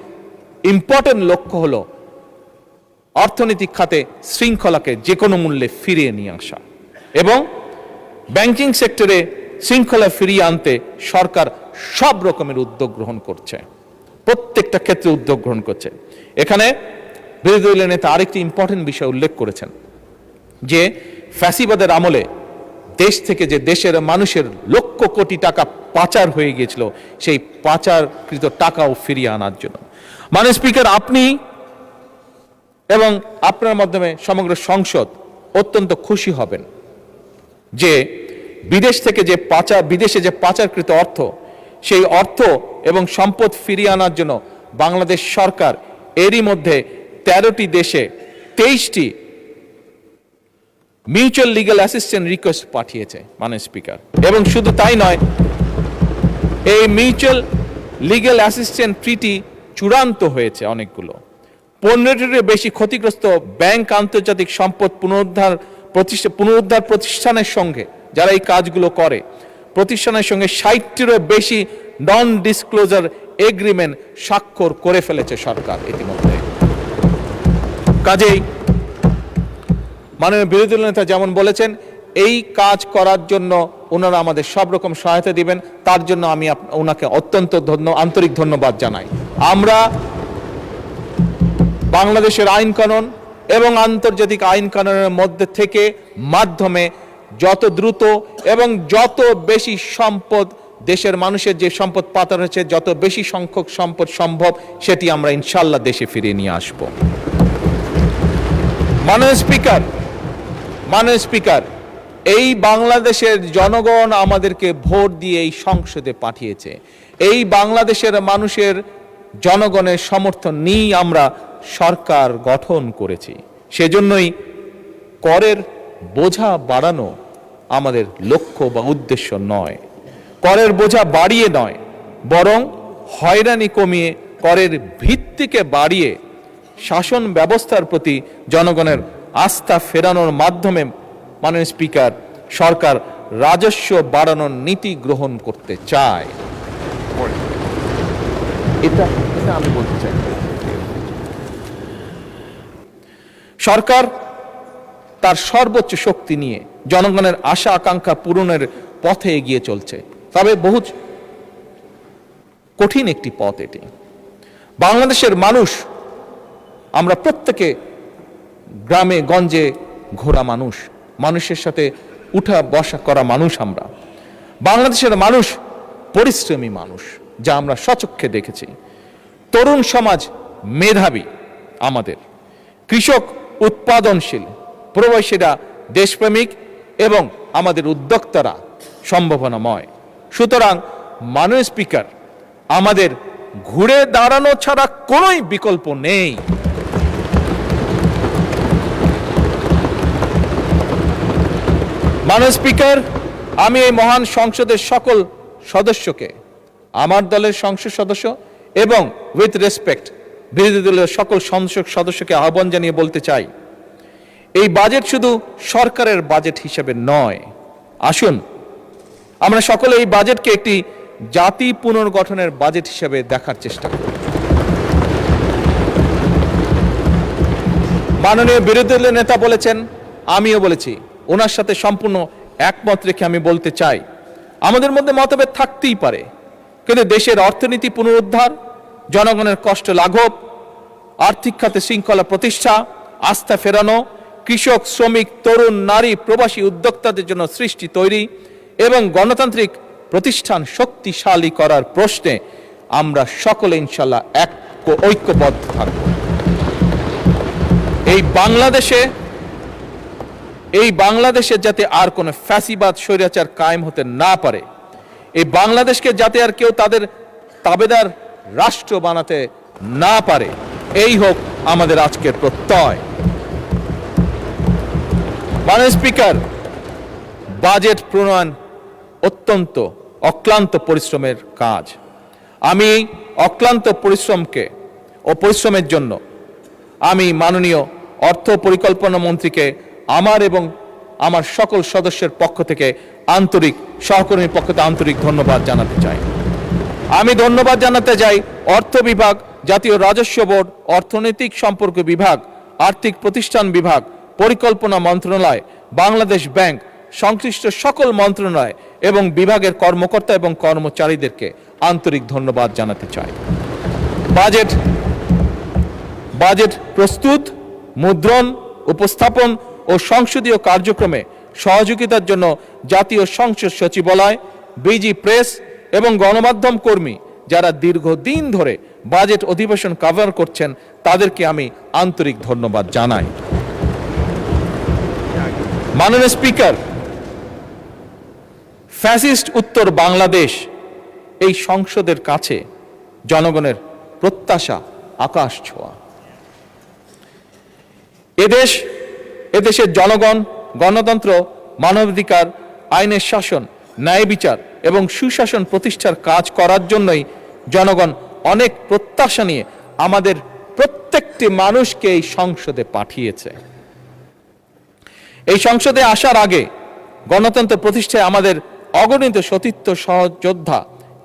ইম্পর্টেন্ট লক্ষ্য হলো অর্থনৈতিক খাতে শৃঙ্খলাকে যে কোনো মূল্যে ফিরিয়ে নিয়ে আসা এবং ব্যাংকিং সেক্টরে শৃঙ্খলা ফিরিয়ে আনতে সরকার সব রকমের উদ্যোগ গ্রহণ করছে, প্রত্যেকটা ক্ষেত্রে উদ্যোগ গ্রহণ করছে। এখানে বিরোধী দলীয় নেতা আরেকটি ইম্পর্টেন্ট বিষয় উল্লেখ করেছেন যে ফ্যাসিবাদের আমলে দেশ থেকে যে দেশের মানুষের লক্ষ কোটি টাকা পাচার হয়ে গিয়েছিল, সেই পাচারকৃত টাকাও ফিরিয়ে আনার জন্য। মাননীয় স্পিকার, আপনি এবং আপনার মাধ্যমে সমগ্র সংসদ অত্যন্ত খুশি হবেন যে বিদেশে যে পাচারকৃত অর্থ, সেই অর্থ এবং সম্পদ ফিরিয়ে আনার জন্য বাংলাদেশ সরকার এরই মধ্যে 13টি দেশে 23টি মিউচুয়াল লিগ্যাল অ্যাসিস্ট্যান্স রিকোয়েস্ট পাঠিয়েছে মাননীয় স্পিকার। এবং শুধু তাই নয়, এই মিউচুয়াল লিগ্যাল অ্যাসিস্ট্যান্স ট্রিটি চূড়ান্ত হয়েছে অনেকগুলো। 15টির বেশি ক্ষতিগ্রস্ত ব্যাংক, আন্তর্জাতিক সম্পদ পুনরুদ্ধার প্রতিষ্ঠানের সঙ্গে, যারা এই কাজগুলো করে, প্রতিষ্ঠানের সঙ্গে 60টিরও বেশি নন ডিসক্লোজার এগ্রিমেন্ট স্বাক্ষর করে ফেলেছে সরকার ইতিমধ্যে। কাজেই মাননীয় বিরোধী দল নেতা যেমন বলেছেন, এই কাজ করার জন্য ওনারা আমাদের সব রকম সহায়তা দিবেন, তার জন্য আমি ওনাকে অত্যন্ত আন্তরিক ধন্যবাদ জানাই। আমরা বাংলাদেশের আইন কানুন এবং আন্তর্জাতিক আইন কানুনের মধ্যে থেকে মাধ্যমে যত দ্রুত এবং যত বেশি সম্পদ, দেশের মানুষের যে সম্পদ পাচার হয়েছে, যত বেশি সংখ্যক সম্পদ সম্ভব, সেটি আমরা ইনশাল্লাহ দেশে ফিরিয়ে নিয়ে আসব। মাননীয় স্পিকার, এই বাংলাদেশের জনগণ আমাদেরকে ভোট দিয়ে এই সংসদে পাঠিয়েছে। এই বাংলাদেশের মানুষের জনগণের সমর্থন নিয়েই আমরা সরকার গঠন করেছি। সেজন্যই করের বোঝা বাড়ানো আমাদের লক্ষ্য বা উদ্দেশ্য নয়, করের বোঝা বাড়িয়ে নয়, বরং হয়রানি কমিয়ে করের ভিত্তিকে বাড়িয়ে শাসন ব্যবস্থার প্রতি জনগণের আস্থা ফেরানোর মাধ্যমে মাননীয় স্পিকার, সরকার রাজস্ব বাড়ানোর নীতি গ্রহণ করতে চায়। এটা আমি বলতে চাই। সরকার তার সর্বোচ্চ শক্তি নিয়ে জনগণের আশা আকাঙ্ক্ষা পূরণের পথে এগিয়ে চলছে, তবে বহু কঠিন একটি পথ এটি। বাংলাদেশের মানুষ, আমরা প্রত্যেকে গ্রামে গঞ্জে ঘোরা মানুষ, মানুষের সাথে উঠা বসা করা মানুষ। আমরা বাংলাদেশের মানুষ পরিশ্রমী মানুষ, যা আমরা স্বচক্ষে দেখেছি। তরুণ সমাজ মেধাবী, আমাদের কৃষক উৎপাদনশীল, প্রবাসীরা দেশপ্রেমিক এবং আমাদের উদ্যোক্তারা সম্ভাবনাময়। সুতরাং মাননীয় স্পিকার, আমাদের ঘুরে দাঁড়ানো ছাড়া কোনো বিকল্প নেই। মাননীয় স্পিকার, আমি এই মহান সংসদের সকল সদস্যকে, আমার দলের সংসদ সদস্য এবং উইথ রেসপেক্ট বিরোধী দলের সকল সংসদ সদস্যকে আহ্বান জানিয়ে বলতে চাই, এই বাজেট শুধু সরকারের বাজেট হিসেবে নয়। আসুন আমরা সকলে এই বাজেটকে একটি জাতি পুনর্গঠনের বাজেট হিসেবে দেখার চেষ্টা করি। মাননীয় বিরোধী দলের নেতা বলেছেন, আমিও বলেছি, ওনার সাথে সম্পূর্ণ একমত রেখে আমি বলতে চাই, আমাদের মধ্যে মতভেদ থাকতেই পারে, কিন্তু দেশের অর্থনীতি পুনরুদ্ধার, জনগণের কষ্ট লাঘব, আর্থিক খাতে শৃঙ্খলা প্রতিষ্ঠা, আস্থা ফেরানো, কৃষক, শ্রমিক, তরুণ, নারী, প্রবাসী উদ্যোক্তাদের জন্য সৃষ্টি তৈরি এবং গণতান্ত্রিক প্রতিষ্ঠান শক্তিশালী করার প্রশ্নে আমরা সকলে ইনশাল্লাহ ঐক্যবদ্ধ থাকব। এই বাংলাদেশে যাতে আর কোনো ফ্যাসিবাদ স্বৈরাচার কায়েম হতে না পারে, এই বাংলাদেশকে যাতে আর কেউ তাদের তাবেদার রাষ্ট্র বানাতে না পারে, এই হোক আমাদের আজকের প্রত্যয়। মাননীয় স্পিকার, বাজেট প্রণয়ন অত্যন্ত অক্লান্ত পরিশ্রমের কাজ। আমি অক্লান্ত পরিশ্রমের জন্য আমি মাননীয় অর্থ পরিকল্পনা মন্ত্রীকে আমার এবং আমার সকল সদস্যের পক্ষ থেকে সহকর্মীর পক্ষ থেকে আন্তরিক ধন্যবাদ জানাতে চাই। আমি ধন্যবাদ জানাতে চাই অর্থ বিভাগ, জাতীয় রাজস্ব বোর্ড, অর্থনৈতিক সম্পর্ক বিভাগ, আর্থিক প্রতিষ্ঠান বিভাগ, পরিকল্পনা মন্ত্রণালয়, বাংলাদেশ ব্যাংক, সংশ্লিষ্ট সকল মন্ত্রণালয় এবং বিভাগের কর্মকর্তা এবং কর্মচারীদেরকে আন্তরিক ধন্যবাদ জানাতে চাই। বাজেট প্রস্তুত, মুদ্রণ, উপস্থাপন ও সংসদীয় কার্যক্রমে সহযোগিতার জন্য জাতীয় সংসদ সচিবালয়, বিজি প্রেস এবং গণমাধ্যম কর্মী যারা দীর্ঘদিন ধরে বাজেট অধিবেশন কভার করছেন তাদেরকে আমি আন্তরিক ধন্যবাদ জানাই। মাননীয় স্পিকার, ফ্যাসিস্ট উত্তর বাংলাদেশ এই সংসদের কাছে জনগণের প্রত্যাশা আকাশ ছোঁয়া। এদেশের জনগণ গণতন্ত্র, মানবাধিকার, আইনের শাসন, ন্যায় বিচার এবং সুশাসন প্রতিষ্ঠার কাজ করার জন্যই জনগণ অনেক প্রত্যাশা নিয়ে আমাদের প্রত্যেকটি মানুষকে এই সংসদে পাঠিয়েছে। এই সংসদে আসার আগে গণতন্ত্র প্রতিষ্ঠায় আমাদের অগণিত সতীর্থ সহযোদ্ধা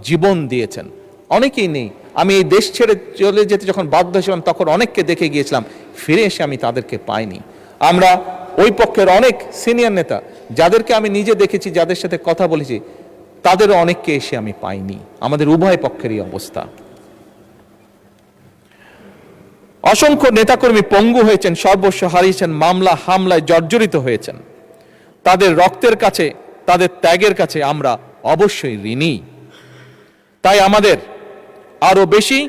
জীবন দিয়েছেন। অনেকেই নেই, আমি এই দেশ ছেড়ে চলে যেতে যখন বাধ্য হয়েছিলাম তখন অনেককে দেখে গিয়েছিলাম, ফিরে এসে আমি তাদেরকে পাইনি। আমরা ওই পক্ষের অনেক সিনিয়র নেতা যাদেরকে আমি নিজে দেখেছি, যাদের সাথে কথা বলেছি, তাদেরও অনেককে এসে আমি পাইনি। আমাদের উভয় পক্ষেরই অবস্থা। অসংখ্য নেতাকর্মী পঙ্গু হয়েছেন, সর্বস্ব হারিয়েছেন, মামলা হামলায় জর্জরিত হয়েছেন। তাদের রক্তের কাছে, তাদের ত্যাগের কাছে আমরা অবশ্যই ঋণী। তাই আমাদের আরো বেশি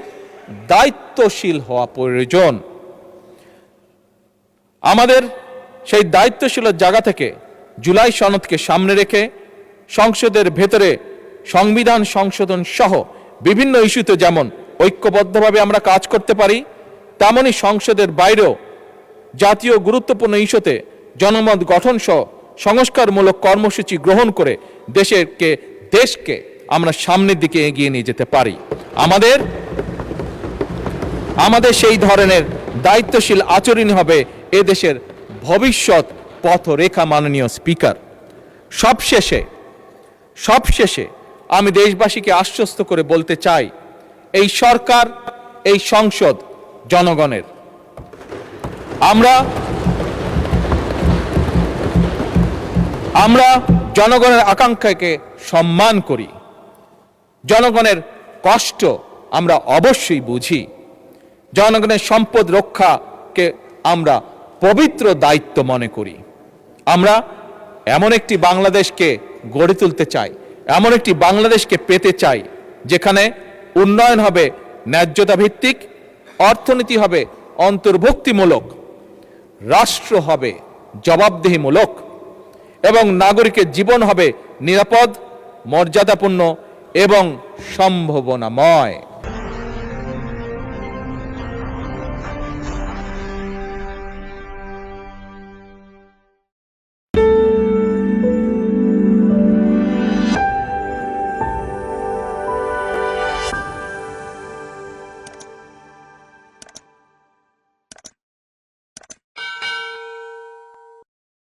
দায়িত্বশীল হওয়া প্রয়োজন। আমাদের সেই দায়িত্বশীলের জায়গা থেকে জুলাই সনদকে সামনে রেখে সংসদের ভেতরে সংবিধান সংশোধন সহ বিভিন্ন ইস্যুতে যেমন ঐক্যবদ্ধভাবে আমরা কাজ করতে পারি, তেমনি সংসদের বাইরেও জাতীয় গুরুত্বপূর্ণ ইস্যুতে জনমত গঠন সহ সংস্কারমূলক কর্মসূচি গ্রহণ করে দেশকে আমরা সামনের দিকে এগিয়ে নিয়ে যেতে পারি। আমাদের সেই ধরনের দায়িত্বশীল আচরণ হবে এদেশের ভবিষ্যৎ পথরেখা। মাননীয় স্পিকার, সবশেষে আমি দেশবাসীকে আশ্বস্ত করে বলতে চাই, এই সরকার, এই সংসদ জনগণের। আমরা জনগণের আকাঙ্ক্ষাকে সম্মান করি, জনগণের কষ্ট আমরা অবশ্যই বুঝি, জনগণের সম্পদ রক্ষাকে আমরা পবিত্র দায়িত্ব মনে করি। আমরা এমন একটি বাংলাদেশকে গড়ে তুলতে চাই, এমন একটি বাংলাদেশকে পেতে চাই যেখানে উন্নয়ন হবে ন্যায্যতা ভিত্তিক, অর্থনীতি হবে অন্তর্ভুক্তিমূলক, রাষ্ট্র হবে জবাবদিহিমূলক এবং নাগরিকের জীবন হবে নিরাপদ, মর্যাদাপূর্ণ এবং সম্ভাবনাময়।